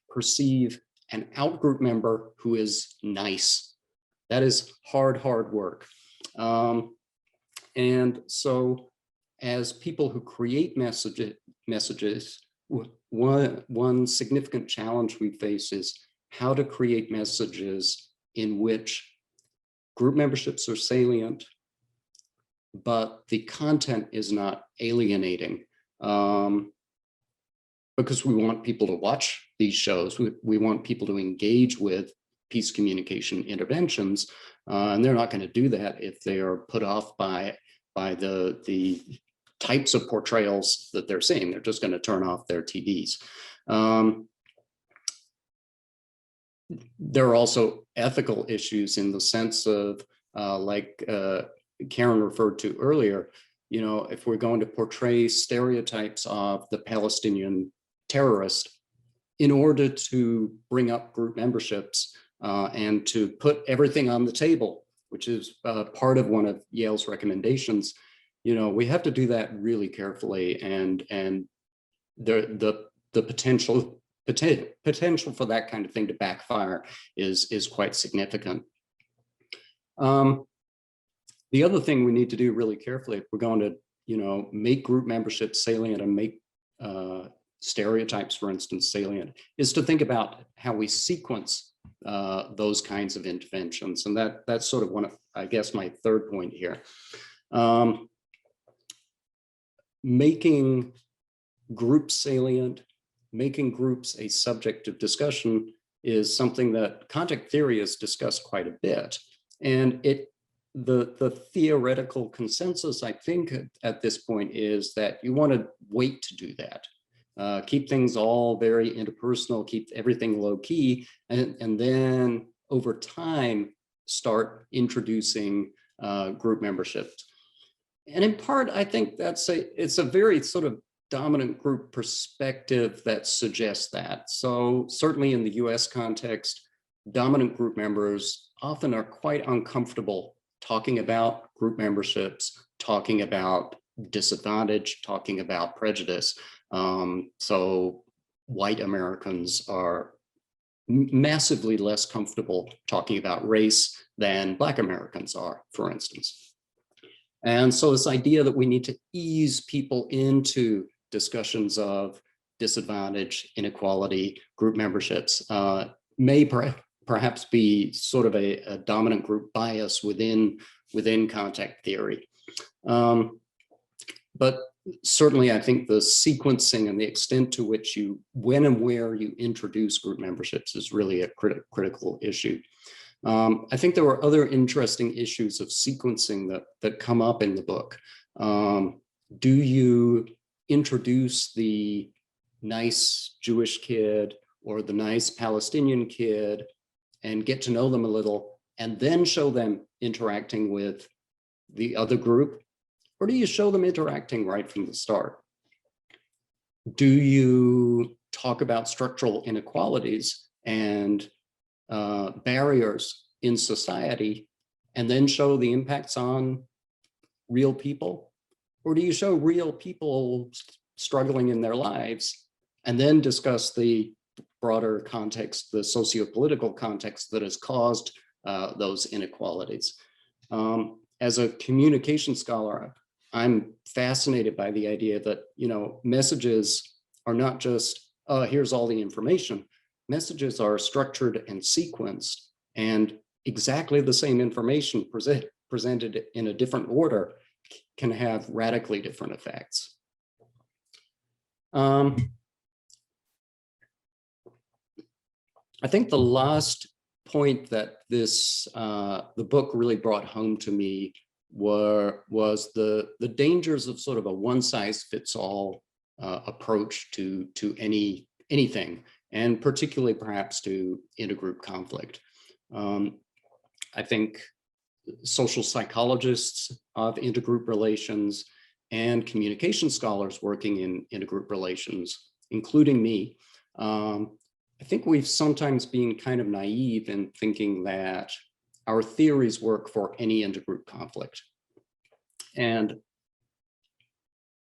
perceive an outgroup member who is nice. That is hard work. And so as people who create messages, one significant challenge we face is how to create messages in which group memberships are salient, but the content is not alienating. Because we want people to watch these shows. We want people to engage with peace communication interventions, and they're not going to do that if they are put off by the types of portrayals that they're seeing. They're just going to turn off their TVs. There are also ethical issues in the sense of, like Karin referred to earlier, you know, if we're going to portray stereotypes of the Palestinian terrorist in order to bring up group memberships and to put everything on the table, which is part of one of Yael's recommendations, you know, we have to do that really carefully, and the potential for that kind of thing to backfire is quite significant. The other thing we need to do really carefully if we're going to, you know, make group memberships salient and make stereotypes, for instance, salient, is to think about how we sequence those kinds of interventions. And that's sort of one of, I guess, my third point here. Making groups salient, making groups a subject of discussion is something that contact theory has discussed quite a bit. And the theoretical consensus, I think, at this point is that you want to wait to do that. Keep things all very interpersonal, keep everything low key, and then over time start introducing group memberships. And in part, I think it's a very sort of dominant group perspective that suggests that. So certainly in the US context, dominant group members often are quite uncomfortable talking about group memberships, talking about disadvantage, talking about prejudice. So white Americans are massively less comfortable talking about race than Black Americans are, for instance. And so this idea that we need to ease people into discussions of disadvantage, inequality, group memberships may perhaps be sort of a dominant group bias within contact theory. But certainly I think the sequencing and the extent to which when and where you introduce group memberships is really a critical issue. I think there were other interesting issues of sequencing that come up in the book. Do you introduce the nice Jewish kid or the nice Palestinian kid and get to know them a little and then show them interacting with the other group? Or do you show them interacting right from the start? Do you talk about structural inequalities and barriers in society and then show the impacts on real people? Or do you show real people struggling in their lives and then discuss the broader context, the socio-political context that has caused those inequalities? As a communication scholar, I'm fascinated by the idea that, you know, messages are not just, here's all the information. Messages are structured and sequenced, and exactly the same information presented in a different order can have radically different effects. I think the last point that the book really brought home to me was the dangers of sort of a one-size-fits-all approach to anything, and particularly perhaps to intergroup conflict. I think social psychologists of intergroup relations and communication scholars working in intergroup relations, including me, I think we've sometimes been kind of naive in thinking that our theories work for any intergroup conflict. And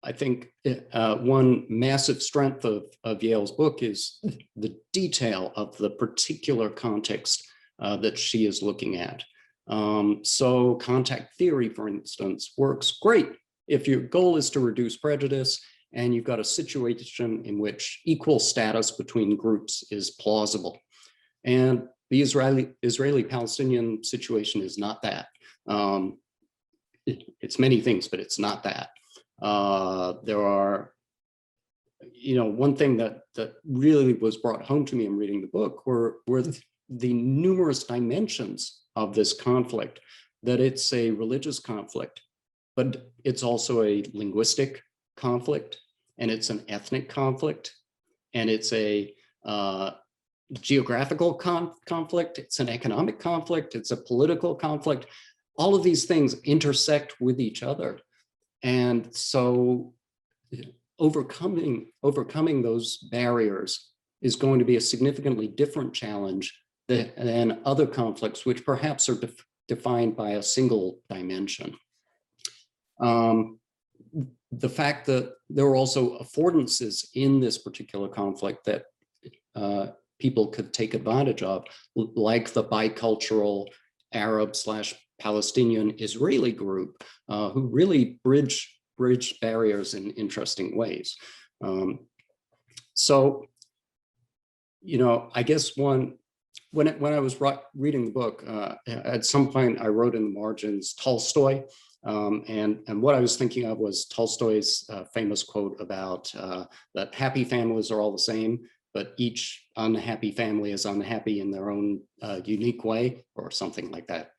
I think one massive strength of Yael's book is the detail of the particular context that she is looking at. So contact theory, for instance, works great if your goal is to reduce prejudice and you've got a situation in which equal status between groups is plausible. And the Israeli-Palestinian situation is not that. It's many things, but it's not that. There are, one thing that really was brought home to me in reading the book were the numerous dimensions of this conflict, that it's a religious conflict, but it's also a linguistic conflict, and it's an ethnic conflict, and it's a geographical conflict, it's an economic conflict, it's a political conflict. All of these things intersect with each other. And so overcoming those barriers is going to be a significantly different challenge than other conflicts, which perhaps are defined by a single dimension. The fact that there are also affordances in this particular conflict that people could take advantage of, like the bicultural Arab/Palestinian Israeli group, who really bridge barriers in interesting ways. So, I guess when I was reading the book, at some point I wrote in the margins Tolstoy, and what I was thinking of was Tolstoy's famous quote about that happy families are all the same, but each unhappy family is unhappy in their own unique way, or something like that.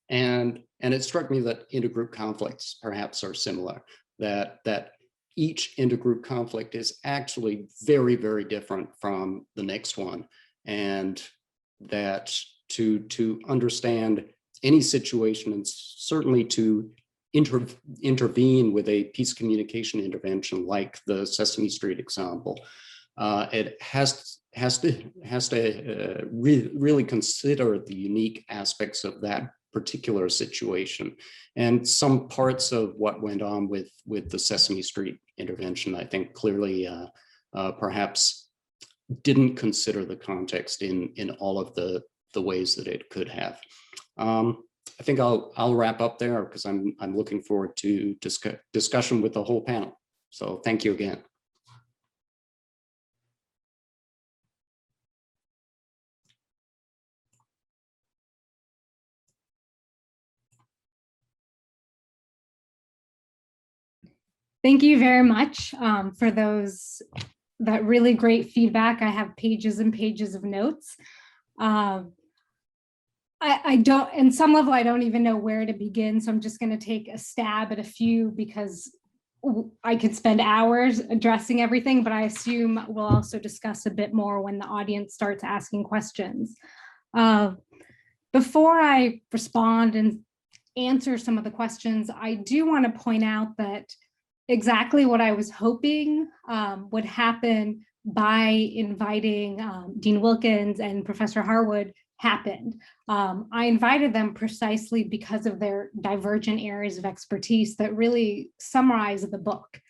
And it struck me that intergroup conflicts perhaps are similar, that each intergroup conflict is actually very, very different from the next one, and that to understand any situation, and certainly to intervene with a peace communication intervention like the Sesame Street example, it has to really consider the unique aspects of that particular situation. And some parts of what went on with the Sesame Street intervention, I think clearly perhaps didn't consider the context in all of the ways that it could have. I think I'll wrap up there because I'm looking forward to discussion with the whole panel. So thank you again. Thank you very much for that really great feedback. I have pages and pages of notes. I don't, in some level, I don't even know where to begin. So I'm just going to take a stab at a few because I could spend hours addressing everything, but I assume we'll also discuss a bit more when the audience starts asking questions. Before I respond and answer some of the questions, I do want to point out that exactly what I was hoping would happen by inviting Dean Wilkins and Professor Harwood happened. I invited them precisely because of their divergent areas of expertise that really summarize the book.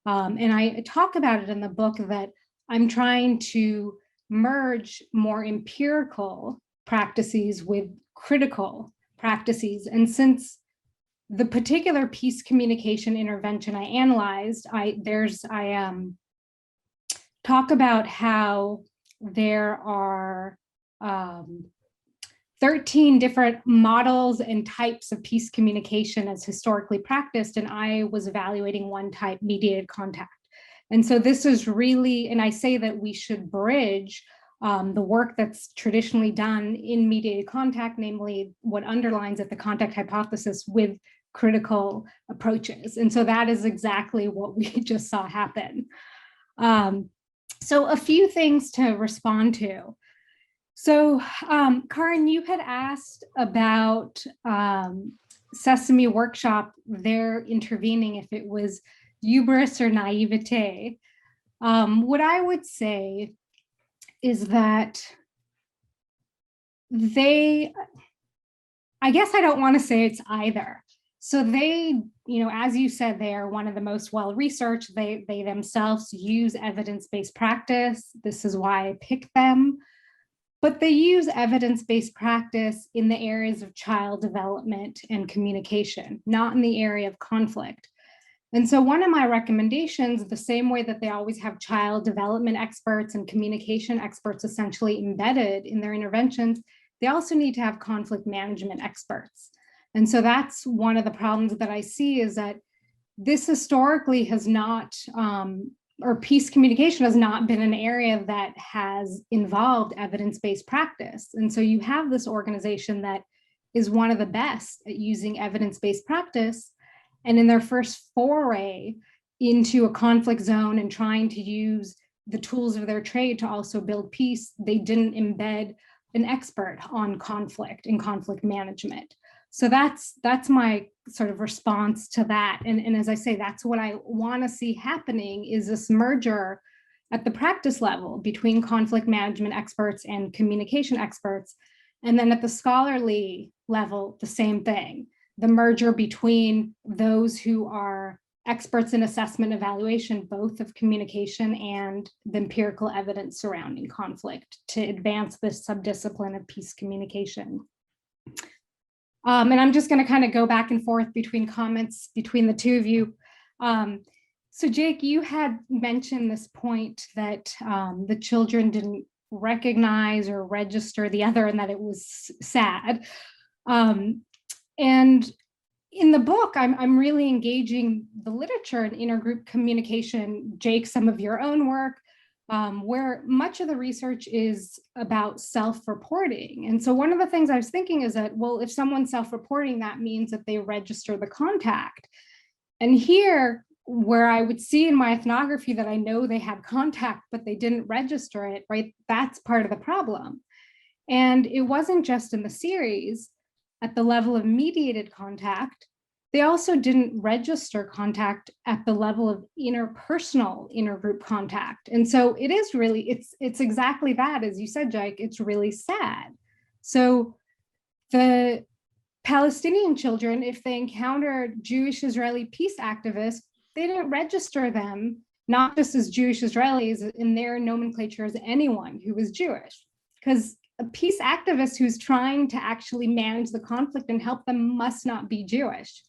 And I talk about it in the book that I'm trying to merge more empirical practices with critical practices. And since the particular peace communication intervention I analyzed, I talk about how there are 13 different models and types of peace communication as historically practiced, and I was evaluating one type, mediated contact. And so this is really, and I say that we should bridge the work that's traditionally done in mediated contact, namely what underlines it, the contact hypothesis, with critical approaches. And so that is exactly what we just saw happen. So a few things to respond to. So Karin, you had asked about Sesame Workshop, their intervening, if it was hubris or naivete. What I would say is that I guess I don't want to say it's either. So they, as you said, they are one of the most well-researched. They themselves use evidence-based practice. This is why I picked them. But they use evidence-based practice in the areas of child development and communication, not in the area of conflict. And so one of my recommendations, the same way that they always have child development experts and communication experts essentially embedded in their interventions, they also need to have conflict management experts. And so that's one of the problems that I see, is that this historically has not, or peace communication has not been an area that has involved evidence-based practice. And so you have this organization that is one of the best at using evidence-based practice, and in their first foray into a conflict zone and trying to use the tools of their trade to also build peace, they didn't embed an expert on conflict and conflict management. So that's my sort of response to that. And as I say, that's what I want to see happening, is this merger at the practice level between conflict management experts and communication experts. And then at the scholarly level, the same thing, the merger between those who are experts in assessment evaluation, both of communication and the empirical evidence surrounding conflict, to advance this subdiscipline of peace communication. And I'm just going to kind of go back and forth between comments between the two of you. So Jake, you had mentioned this point that the children didn't recognize or register the other, and that it was sad. And in the book, I'm really engaging the literature and intergroup communication. Jake, some of your own work, where much of the research is about self-reporting. And so one of the things I was thinking is that, well, if someone's self-reporting, that means that they register the contact. And here, where I would see in my ethnography that I know they had contact, but they didn't register it, right? That's part of the problem. And it wasn't just in the series. At the level of mediated contact, they also didn't register contact at the level of interpersonal intergroup contact. And so it is really, it's exactly that, as you said, Jake, it's really sad. So the Palestinian children, if they encountered Jewish Israeli peace activists, they didn't register them, not just as Jewish Israelis in their nomenclature, as anyone who was Jewish, because a peace activist who's trying to actually manage the conflict and help them must not be Jewish.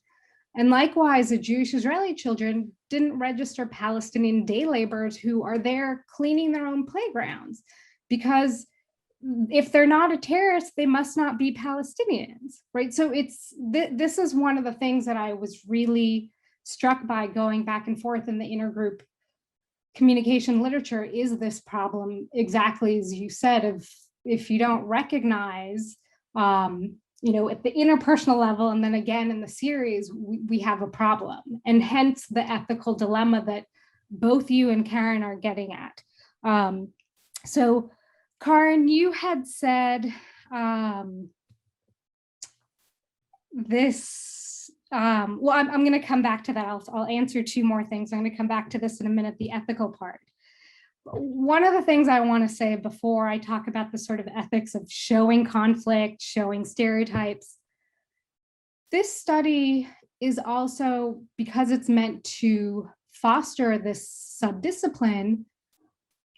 And likewise, the Jewish Israeli children didn't register Palestinian day laborers who are there cleaning their own playgrounds, because if they're not a terrorist, they must not be Palestinians, right? So this is one of the things that I was really struck by going back and forth in the intergroup communication literature, is this problem, exactly as you said, of if you don't recognize, at the interpersonal level, and then again in the series, we have a problem, and hence the ethical dilemma that both you and Karin are getting at. So Karin, you had said this, well, I'm going to come back to that. I'll answer two more things. I'm going to come back to this in a minute, the ethical part. One of the things I want to say before I talk about the sort of ethics of showing conflict, showing stereotypes, this study is also, because it's meant to foster this subdiscipline,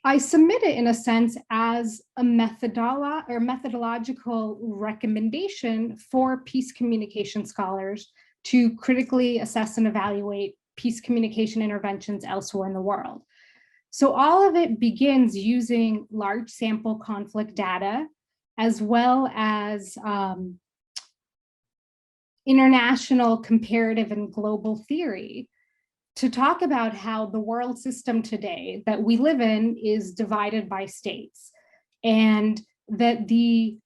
I submit it in a sense as a methodological recommendation for peace communication scholars to critically assess and evaluate peace communication interventions elsewhere in the world. So all of it begins using large sample conflict data as well as international comparative and global theory, to talk about how the world system today that we live in is divided by states, and that the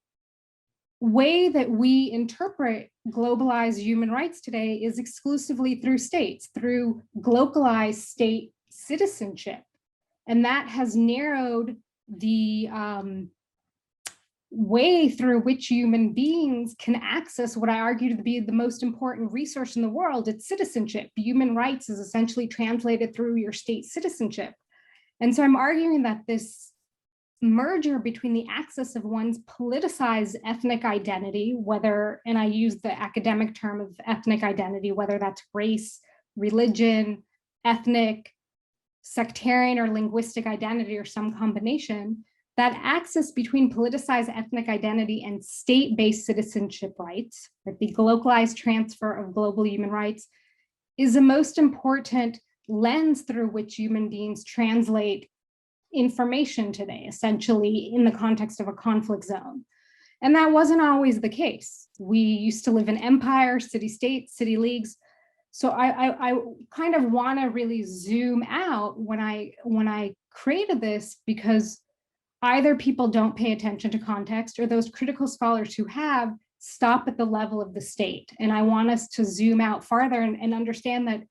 way that we interpret globalized human rights today is exclusively through states, through localized state citizenship. And that has narrowed the way through which human beings can access what I argue to be the most important resource in the world. It's citizenship. Human rights is essentially translated through your state citizenship. And so I'm arguing that this merger between the access of one's politicized ethnic identity, whether, and I use the academic term of ethnic identity, whether that's race, religion, ethnic, sectarian, or linguistic identity, or some combination, that access between politicized ethnic identity and state-based citizenship rights, like the localized transfer of global human rights, is the most important lens through which human beings translate information today, essentially in the context of a conflict zone. And that wasn't always the case. We used to live in empire, city-states, city leagues. So I kind of want to really zoom out when I created this, because either people don't pay attention to context, or those critical scholars who have stop at the level of the state. And I want us to zoom out farther and understand that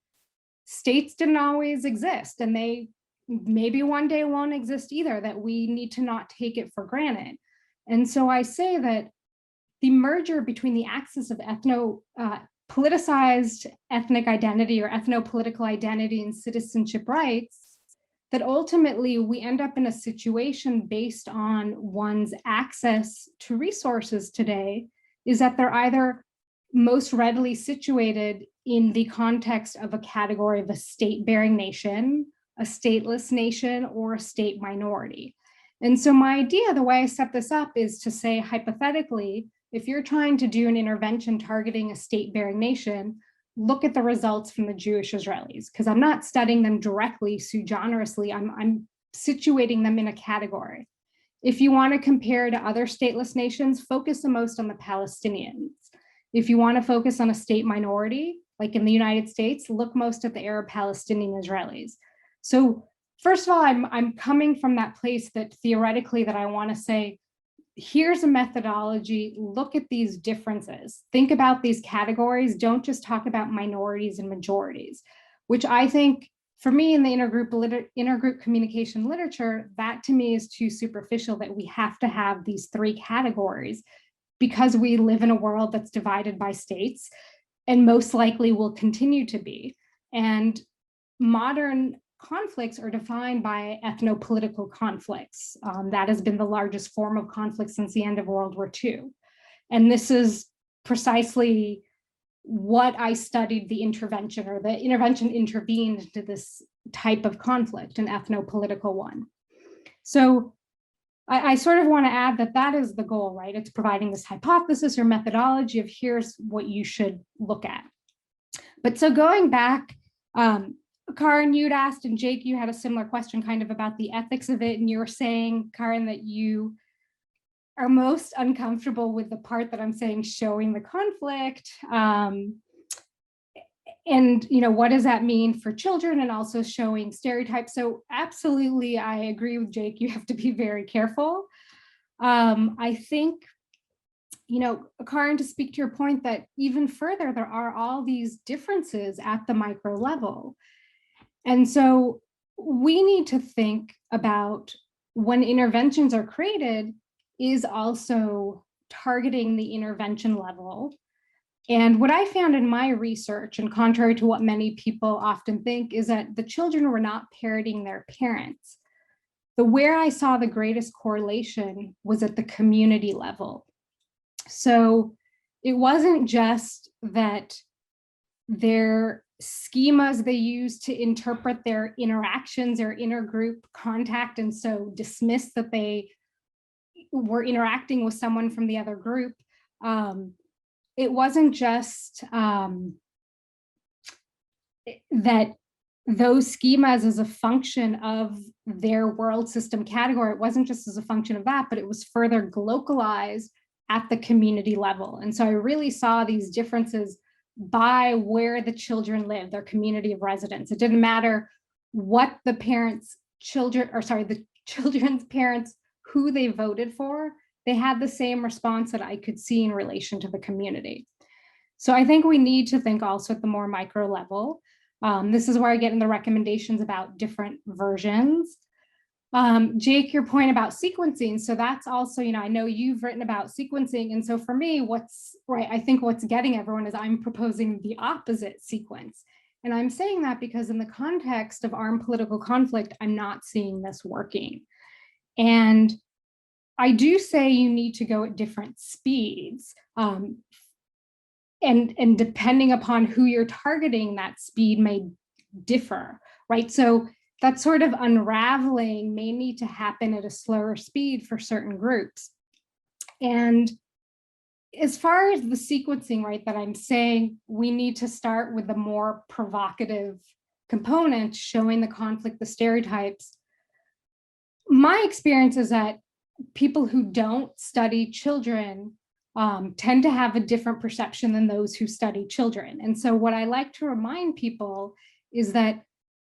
states didn't always exist, and they maybe one day won't exist either, that we need to not take it for granted. And so I say that the merger between the axis of politicized ethnic identity or ethno-political identity and citizenship rights, that ultimately we end up in a situation based on one's access to resources today, is that they're either most readily situated in the context of a category of a state-bearing nation, a stateless nation, or a state minority. And so my idea, the way I set this up, is to say, hypothetically, if you're trying to do an intervention targeting a state-bearing nation, look at the results from the Jewish Israelis, because I'm not studying them directly, sui generously, I'm situating them in a category. If you want to compare to other stateless nations, focus the most on the Palestinians. If you want to focus on a state minority, like in the United States, look most at the Arab-Palestinian Israelis. So first of all, I'm coming from that place that theoretically that I want to say, here's a methodology, look at these differences, think about these categories, don't just talk about minorities and majorities, which I think, for me, in the intergroup communication literature, that to me is too superficial, that we have to have these three categories because we live in a world that's divided by states and most likely will continue to be. And modern conflicts are defined by ethno-political conflicts. That has been the largest form of conflict since the end of World War II. And this is precisely what I studied the intervention, or the intervention intervened into this type of conflict, an ethno-political one. So I sort of want to add that that is the goal, right? It's providing this hypothesis or methodology of here's what you should look at. But so going back, Karin, you'd asked, and Jake, you had a similar question kind of about the ethics of it. And you were saying, Karin, that you are most uncomfortable with the part that I'm saying showing the conflict. And, you know, what does that mean for children, and also showing stereotypes? So absolutely, I agree with Jake. You have to be very careful. I think, you know, Karin, to speak to your point that even further, there are all these differences at the micro level. And so we need to think about, when interventions are created, is also targeting the intervention level. And what I found in my research, and contrary to what many people often think, is that the children were not parroting their parents. But where I saw the greatest correlation was at the community level. So it wasn't just that their schemas they use to interpret their interactions or intergroup contact, and so dismiss that they were interacting with someone from the other group. It wasn't just that those schemas as a function of their world system category. It wasn't just as a function of that, but it was further localized at the community level. And so I really saw these differences by where the children live, their community of residence. It didn't matter what the children's parents, who they voted for, they had the same response that I could see in relation to the community. So I think we need to think also at the more micro level. This is where I get in the recommendations about different versions. Jake, your point about sequencing. So that's also, I know you've written about sequencing. And so for me, I think what's getting everyone is I'm proposing the opposite sequence. And I'm saying that because in the context of armed political conflict, I'm not seeing this working. And I do say you need to go at different speeds. And depending upon who you're targeting, that speed may differ, right? So that sort of unraveling may need to happen at a slower speed for certain groups. And as far as the sequencing, right, that I'm saying we need to start with the more provocative component, showing the conflict, the stereotypes. My experience is that people who don't study children tend to have a different perception than those who study children. And so what I like to remind people is that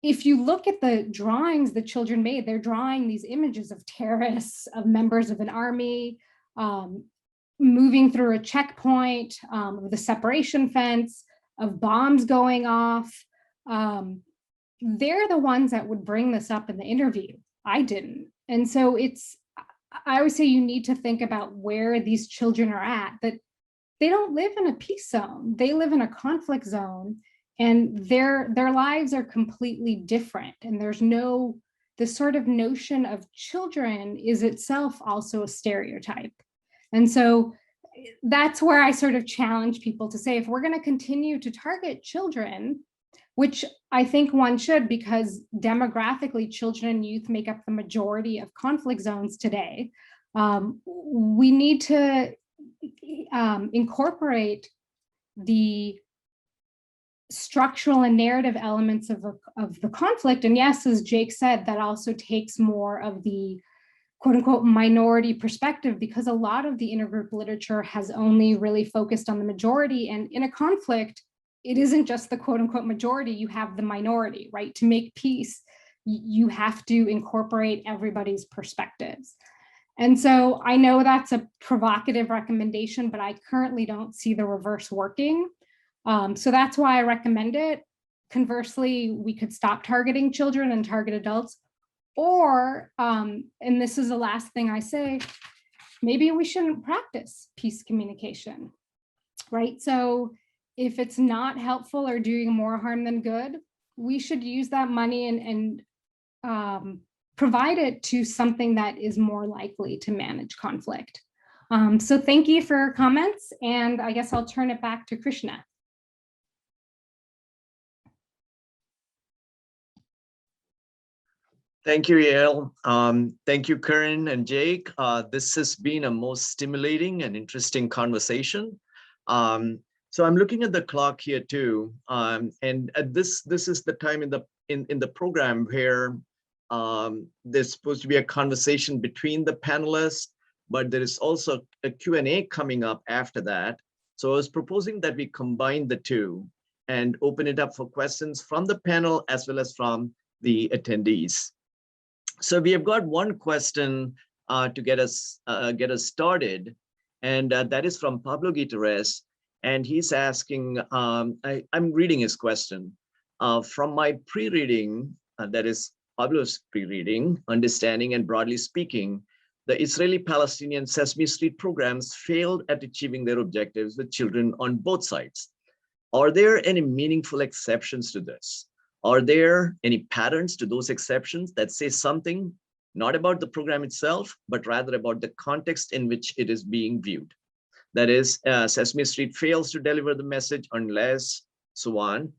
if you look at the drawings the children made, they're drawing these images of terrorists, of members of an army, moving through a checkpoint, with a separation fence, of bombs going off. They're the ones that would bring this up in the interview. I didn't. And so I always say you need to think about where these children are at, that they don't live in a peace zone. They live in a conflict zone, and their lives are completely different. And there's this sort of notion of children is itself also a stereotype. And so that's where I sort of challenge people to say, if we're going to continue to target children, which I think one should, because demographically children and youth make up the majority of conflict zones today, we need to incorporate the structural and narrative elements of the conflict. And yes, as Jake said, that also takes more of the quote unquote minority perspective, because a lot of the intergroup literature has only really focused on the majority. And in a conflict, it isn't just the quote unquote majority, you have the minority, right? To make peace, you have to incorporate everybody's perspectives. And so I know that's a provocative recommendation, but I currently don't see the reverse working. So that's why I recommend it. Conversely, we could stop targeting children and target adults. Or, and this is the last thing I say, maybe we shouldn't practice peace communication, right? So if it's not helpful or doing more harm than good, we should use that money and provide it to something that is more likely to manage conflict. So thank you for your comments, and I guess I'll turn it back to Krishna. Thank you, Yael. Thank you, Karin and Jake. This has been a most stimulating and interesting conversation. So I'm looking at the clock here too, and this is the time in the program where there's supposed to be a conversation between the panelists, but there is also a Q&A coming up after that. So I was proposing that we combine the two and open it up for questions from the panel as well as from the attendees. So we have got one question to get us started, and that is from Pablo Guiterres, and he's asking, I'm reading his question. From my pre-reading, that is Pablo's pre-reading, understanding and broadly speaking, the Israeli-Palestinian Sesame Street programs failed at achieving their objectives with children on both sides. Are there any meaningful exceptions to this? Are there any patterns to those exceptions that say something not about the program itself, but rather about the context in which it is being viewed? That is, Sesame Street fails to deliver the message unless, so on.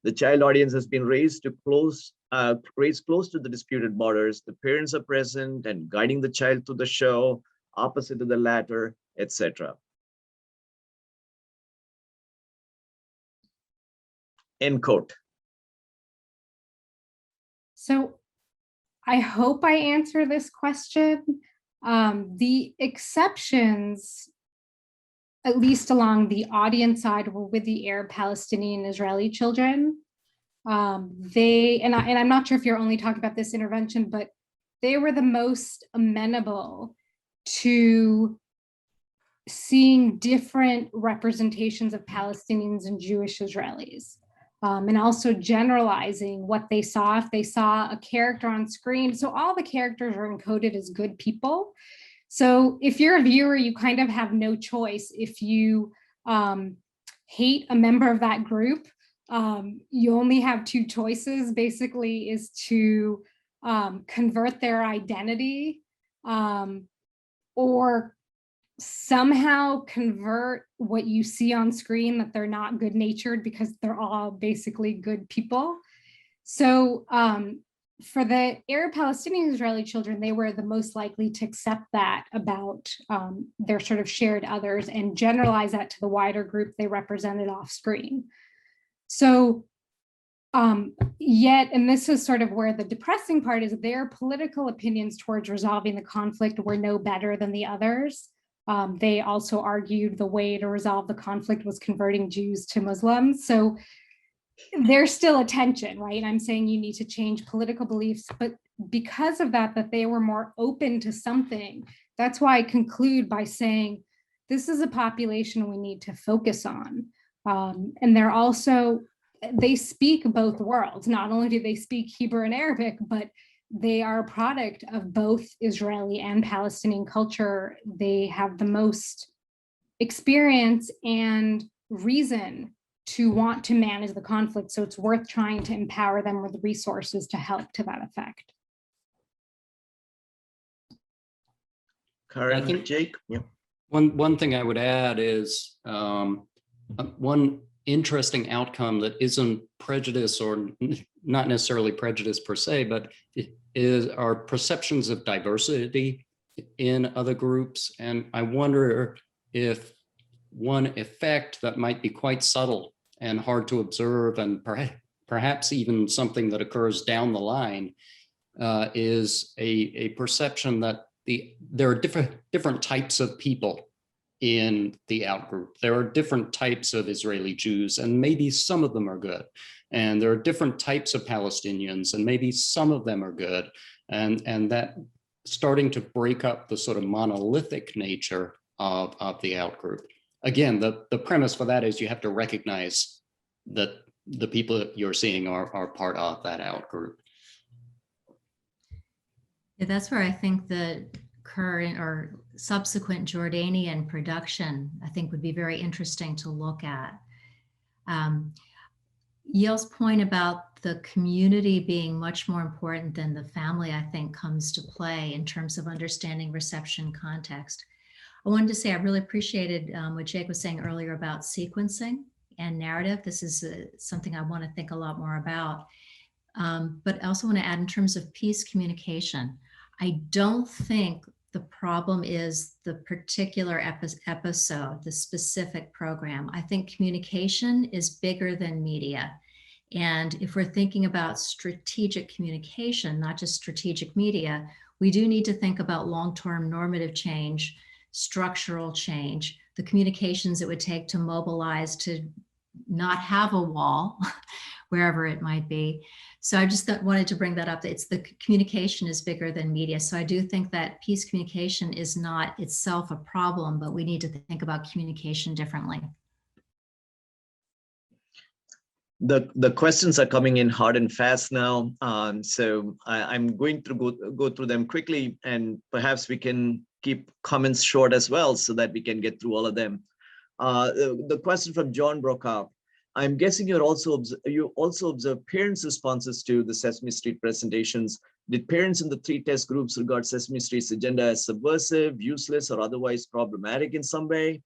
The child audience has been raised close to the disputed borders. The parents are present and guiding the child through the show, opposite to the latter, etc. End quote. So I hope I answer this question. The exceptions, at least along the audience side, were with the Arab, Palestinian, Israeli children. I'm not sure if you're only talking about this intervention, but they were the most amenable to seeing different representations of Palestinians and Jewish Israelis, and also generalizing what they saw. If they saw a character on screen, so all the characters are encoded as good people. So if you're a viewer, you kind of have no choice. If you hate a member of that group, you only have two choices, basically, is to convert their identity or somehow convert what you see on screen that they're not good-natured, because they're all basically good people. So for the Arab, Palestinian, Israeli children, they were the most likely to accept that about their sort of shared others and generalize that to the wider group they represented off screen. So yet, and this is sort of where the depressing part is, their political opinions towards resolving the conflict were no better than the others. They also argued the way to resolve the conflict was converting Jews to Muslims. So there's still a tension, right? I'm saying you need to change political beliefs, but because of that they were more open to something. That's why I conclude by saying this is a population we need to focus on. And they're also, they speak both worlds. Not only do they speak Hebrew and Arabic, but they are a product of both Israeli and Palestinian culture. They have the most experience and reason to want to manage the conflict. So it's worth trying to empower them with resources to help to that effect. Karin, I think Jake. Yeah. One thing I would add is one interesting outcome that isn't prejudice, or not necessarily prejudice per se, but is our perceptions of diversity in other groups. And I wonder if one effect that might be quite subtle and hard to observe, and perhaps even something that occurs down the line, is a perception that there are different types of people in the outgroup. There are different types of Israeli Jews, and maybe some of them are good. And there are different types of Palestinians, and maybe some of them are good. And that starting to break up the sort of monolithic nature of the outgroup. Again, the premise for that is you have to recognize that the people that you're seeing are part of that outgroup. Yeah, that's where I think the current or subsequent Jordanian production, I think, would be very interesting to look at. Yael's point about the community being much more important than the family, I think, comes to play in terms of understanding reception context. I wanted to say I really appreciated what Jake was saying earlier about sequencing and narrative. This is something I want to think a lot more about. But I also want to add in terms of peace communication. I don't think the problem is the particular episode, the specific program. I think communication is bigger than media. And if we're thinking about strategic communication, not just strategic media, we do need to think about long-term normative change, structural change, the communications it would take to mobilize to not have a wall, wherever it might be. So I just wanted to bring that up. It's the communication is bigger than media. So I do think that peace communication is not itself a problem, but we need to think about communication differently. The questions are coming in hard and fast now. So I'm going to go through them quickly, and perhaps we can keep comments short as well so that we can get through all of them. The question from John Brokaw. I'm guessing you also observe parents' responses to the Sesame Street presentations. Did parents in the 3 test groups regard Sesame Street's agenda as subversive, useless, or otherwise problematic in some way?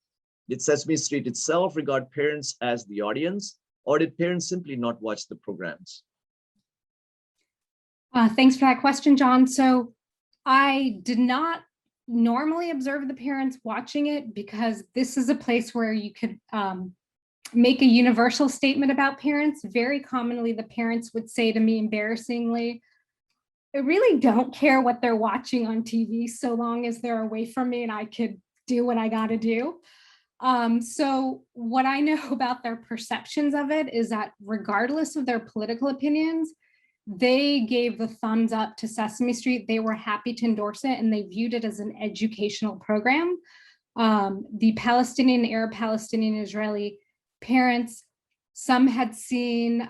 Did Sesame Street itself regard parents as the audience, or did parents simply not watch the programs? Thanks for that question, John. So I did not normally observe the parents watching it, because this is a place where you could make a universal statement about parents. Very commonly, the parents would say to me, embarrassingly, I really don't care what they're watching on TV so long as they're away from me and I could do what I got to do. So what I know about their perceptions of it is that regardless of their political opinions, they gave the thumbs up to Sesame Street. They were happy to endorse it and they viewed it as an educational program. The Palestinian, Arab, Palestinian, Israeli parents, some had seen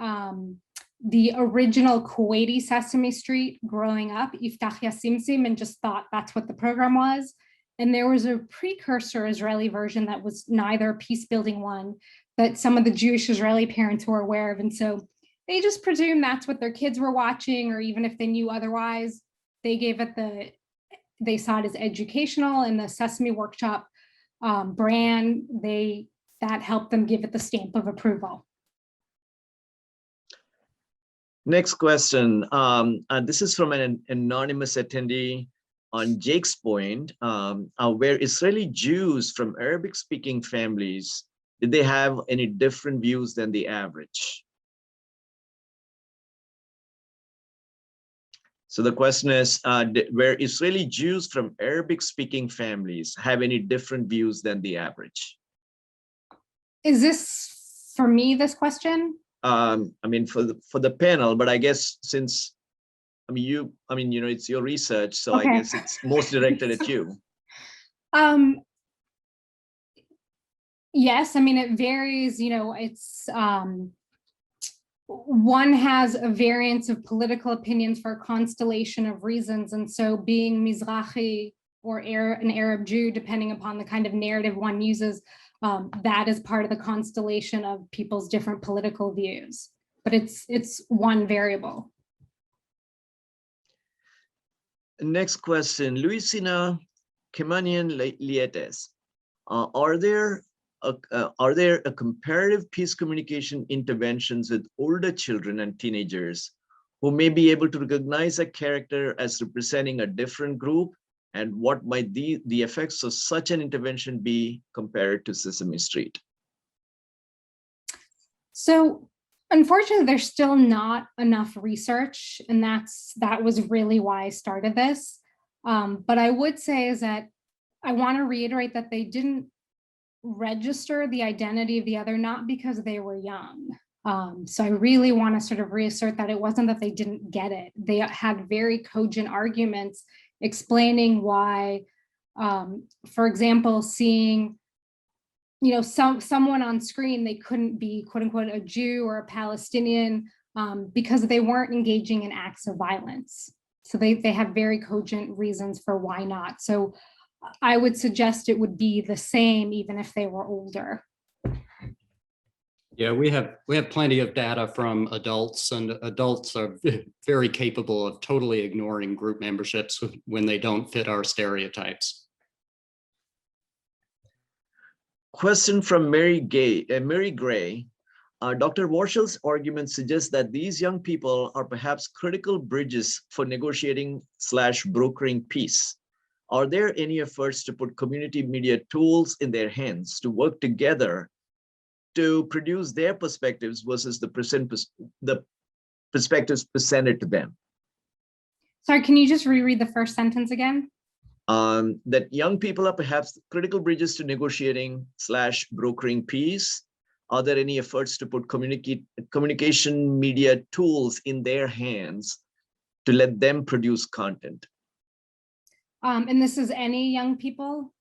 the original Kuwaiti Sesame Street growing up, Iftach Ya Simsim, and just thought that's what the program was. And there was a precursor Israeli version that was neither a peace-building one that some of the Jewish Israeli parents were aware of. And so they just presumed that's what their kids were watching, or even if they knew otherwise, they gave it they saw it as educational, and the Sesame Workshop brand, that helped them give it the stamp of approval. Next question. This is from an anonymous attendee on Jake's point, where Israeli Jews from Arabic-speaking families, did they have any different views than the average? So the question is, were Israeli Jews from Arabic-speaking families have any different views than the average? Is this for me, this question? I mean, for the panel, but I guess since, it's your research, so Okay. I guess it's most directed at you. Yes, I mean, it varies, it's, one has a variance of political opinions for a constellation of reasons. And so being Mizrahi or an Arab Jew, depending upon the kind of narrative one uses, that is part of the constellation of people's different political views, but it's one variable. Next question, Luisina Kemanian-Lietes. Are there a comparative peace communication interventions with older children and teenagers who may be able to recognize a character as representing a different group? And what might the effects of such an intervention be compared to Sesame Street? So unfortunately, there's still not enough research, and that was really why I started this. But I would say is that I want to reiterate that they didn't register the identity of the other, not because they were young. So I really want to sort of reassert that it wasn't that they didn't get it. They had very cogent arguments explaining why, for example, seeing, someone on screen, they couldn't be quote unquote a Jew or a Palestinian because they weren't engaging in acts of violence. So they had very cogent reasons for why not. So I would suggest it would be the same even if they were older. Yeah, we have plenty of data from adults, and adults are very capable of totally ignoring group memberships when they don't fit our stereotypes. Question from Mary Gray. Dr. Warshel's argument suggests that these young people are perhaps critical bridges for negotiating/brokering peace. Are there any efforts to put community media tools in their hands to work together to produce their perspectives versus the perspectives presented to them? Sorry, can you just reread the first sentence again? That young people are perhaps critical bridges to negotiating/brokering peace. Are there any efforts to put communication media tools in their hands to let them produce content? And this is any young people?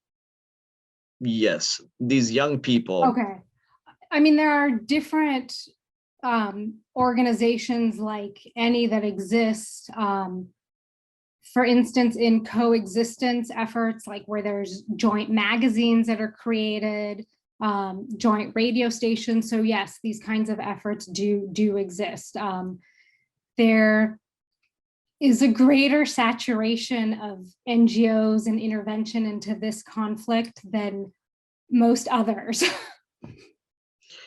Yes, these young people. Okay. I mean, there are different organizations like any that exist. For instance, in coexistence efforts, like where there's joint magazines that are created, joint radio stations. So yes, these kinds of efforts do exist. There is a greater saturation of NGOs and intervention into this conflict than most others.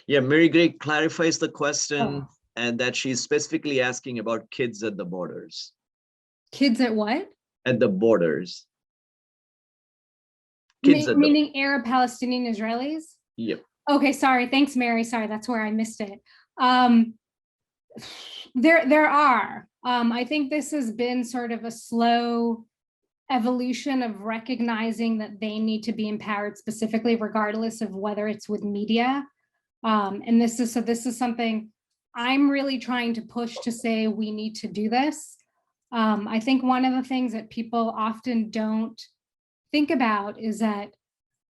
Yeah, Mary Gray clarifies the question and that she's specifically asking about kids at the borders. Kids at what? At the borders. Meaning Arab, Palestinian, Israelis? Yep. Okay, sorry. Thanks, Mary. Sorry, that's where I missed it. There are. I think this has been sort of a slow evolution of recognizing that they need to be empowered specifically, regardless of whether it's with media. And this is something I'm really trying to push to say we need to do this. I think one of the things that people often don't think about is that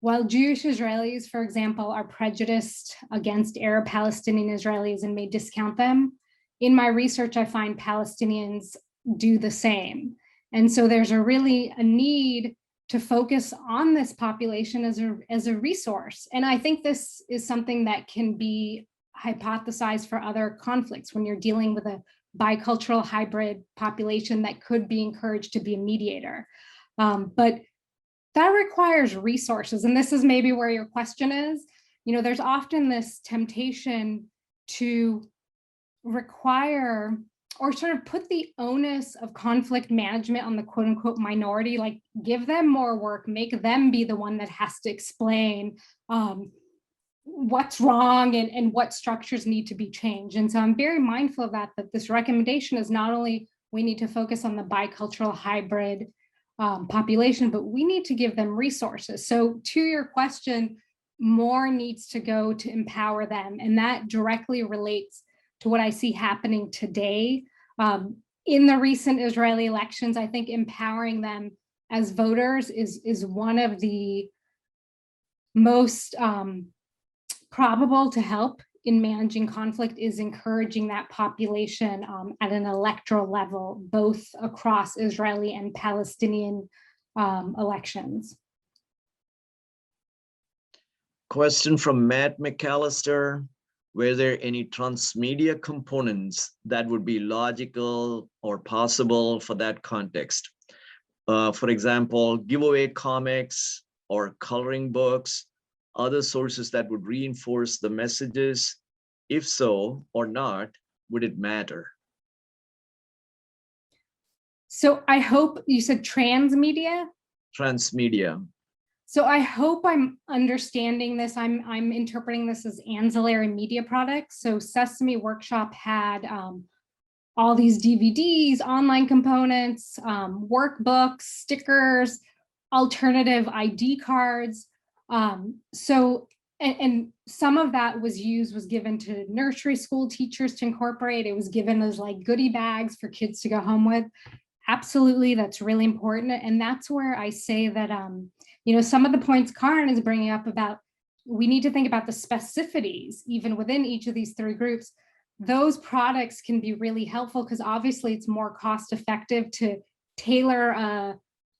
while Jewish Israelis, for example, are prejudiced against Arab Palestinian Israelis and may discount them, in my research, I find Palestinians do the same. And so there's a need to focus on this population as a resource. And I think this is something that can be hypothesized for other conflicts when you're dealing with a bicultural hybrid population that could be encouraged to be a mediator. But that requires resources. And this is maybe where your question is. You know, there's often this temptation to require or sort of put the onus of conflict management on the quote unquote minority, like give them more work, make them be the one that has to explain what's wrong and what structures need to be changed. And so I'm very mindful of that this recommendation is not only we need to focus on the bicultural hybrid population, but we need to give them resources. So to your question, more needs to go to empower them. And that directly relates to what I see happening today. In the recent Israeli elections, I think empowering them as voters is one of the most probable to help in managing conflict, is encouraging that population at an electoral level, both across Israeli and Palestinian elections. Question from Matt McAllister. Were there any transmedia components that would be logical or possible for that context? For example, giveaway comics or coloring books, other sources that would reinforce the messages? If so or not, would it matter? So I hope you said transmedia? Transmedia. So I hope I'm understanding this. I'm interpreting this as ancillary media products. So Sesame Workshop had all these DVDs, online components, workbooks, stickers, alternative ID cards. So some of that was given to nursery school teachers to incorporate. It was given as like goodie bags for kids to go home with. Absolutely, that's really important. And that's where I say that, you know, some of the points Karin is bringing up about, we need to think about the specificities, even within each of these three groups. Those products can be really helpful because obviously it's more cost effective to tailor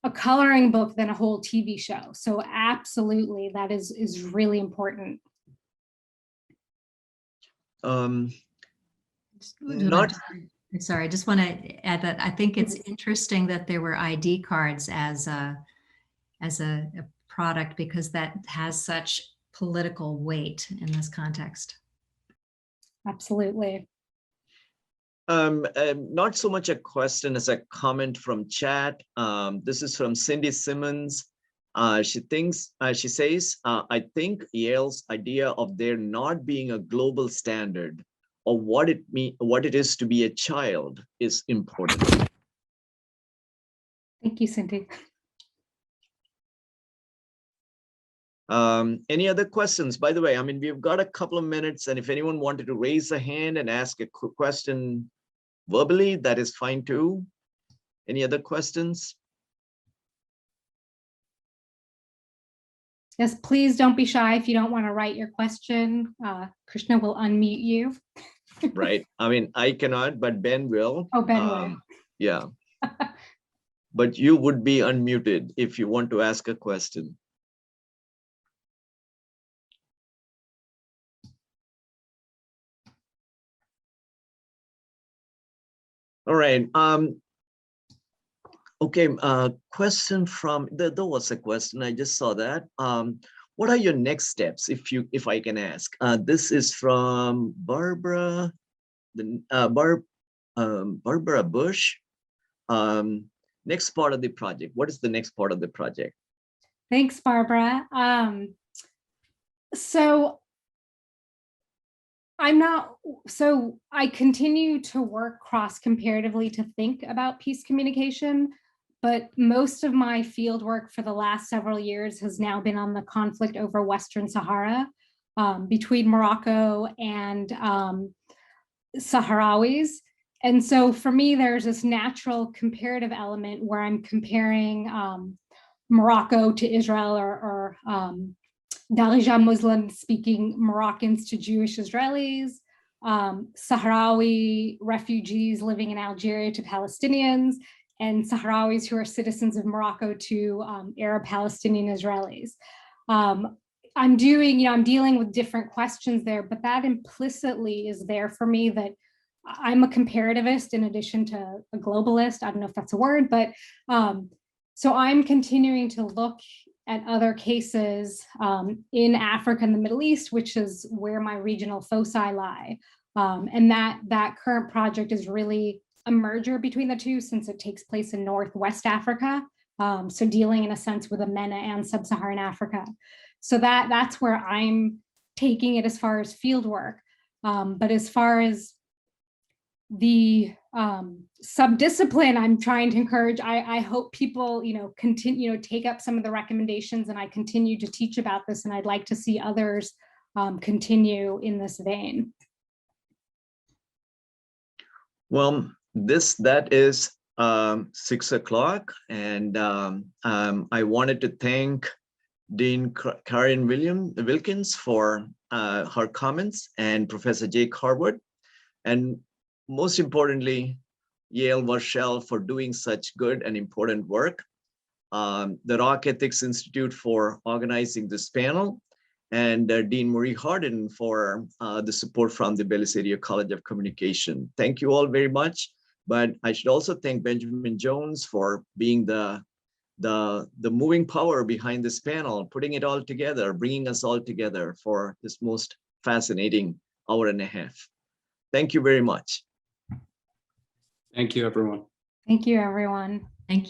a coloring book than a whole TV show. So absolutely, that is really important. Sorry, I just want to add that I think it's interesting that there were ID cards as a product, because that has such political weight in this context. Absolutely. Not so much a question as a comment from chat. This is from Cindy Simmons. She says, I think Yael's idea of there not being a global standard of what it is to be a child is important. Thank you, Cindy. Any other questions? By the way, I mean, we've got a couple of minutes, and if anyone wanted to raise a hand and ask a question verbally, that is fine too. Any other questions? Yes, please don't be shy if you don't want to write your question. Krishna will unmute you. Right. I mean, I cannot, but Ben will. Oh, Ben will. Yeah. But you would be unmuted if you want to ask a question. All right. Okay. Question from there was a question. I just saw that. What are your next steps, if I can ask? This is from Barbara, Barbara Bush. Next part of the project. What is the next part of the project? Thanks, Barbara. So So I continue to work cross-comparatively to think about peace communication, but most of my field work for the last several years has now been on the conflict over Western Sahara between Morocco and Sahrawis. And so for me, there's this natural comparative element where I'm comparing Morocco to Israel or Darija Muslim speaking Moroccans to Jewish Israelis, Sahrawi refugees living in Algeria to Palestinians, and Sahrawis who are citizens of Morocco to Arab Palestinian Israelis. I'm dealing with different questions there, but that implicitly is there for me that I'm a comparativist in addition to a globalist. I don't know if that's a word, but so I'm continuing to look at other cases in Africa and the Middle East, which is where my regional foci lie. And that current project is really a merger between the two since it takes place in Northwest Africa. So dealing in a sense with MENA and Sub-Saharan Africa. So that's where I'm taking it as far as field work. But as far as the subdiscipline I'm trying to encourage, I hope people, continue, take up some of the recommendations, and I continue to teach about this, and I'd like to see others continue in this vein. Well, that is 6 o'clock, and I wanted to thank Dean Karin Wilkins for her comments, and Professor Jake Harwood, and most importantly, Yael Warshel for doing such good and important work, the Rock Ethics Institute for organizing this panel, and Dean Marie Harden for the support from the Belisario College of Communication. Thank you all very much. But I should also thank Benjamin Jones for being the moving power behind this panel, putting it all together, bringing us all together for this most fascinating hour and a half. Thank you very much. Thank you, everyone. Thank you, everyone. Thank you.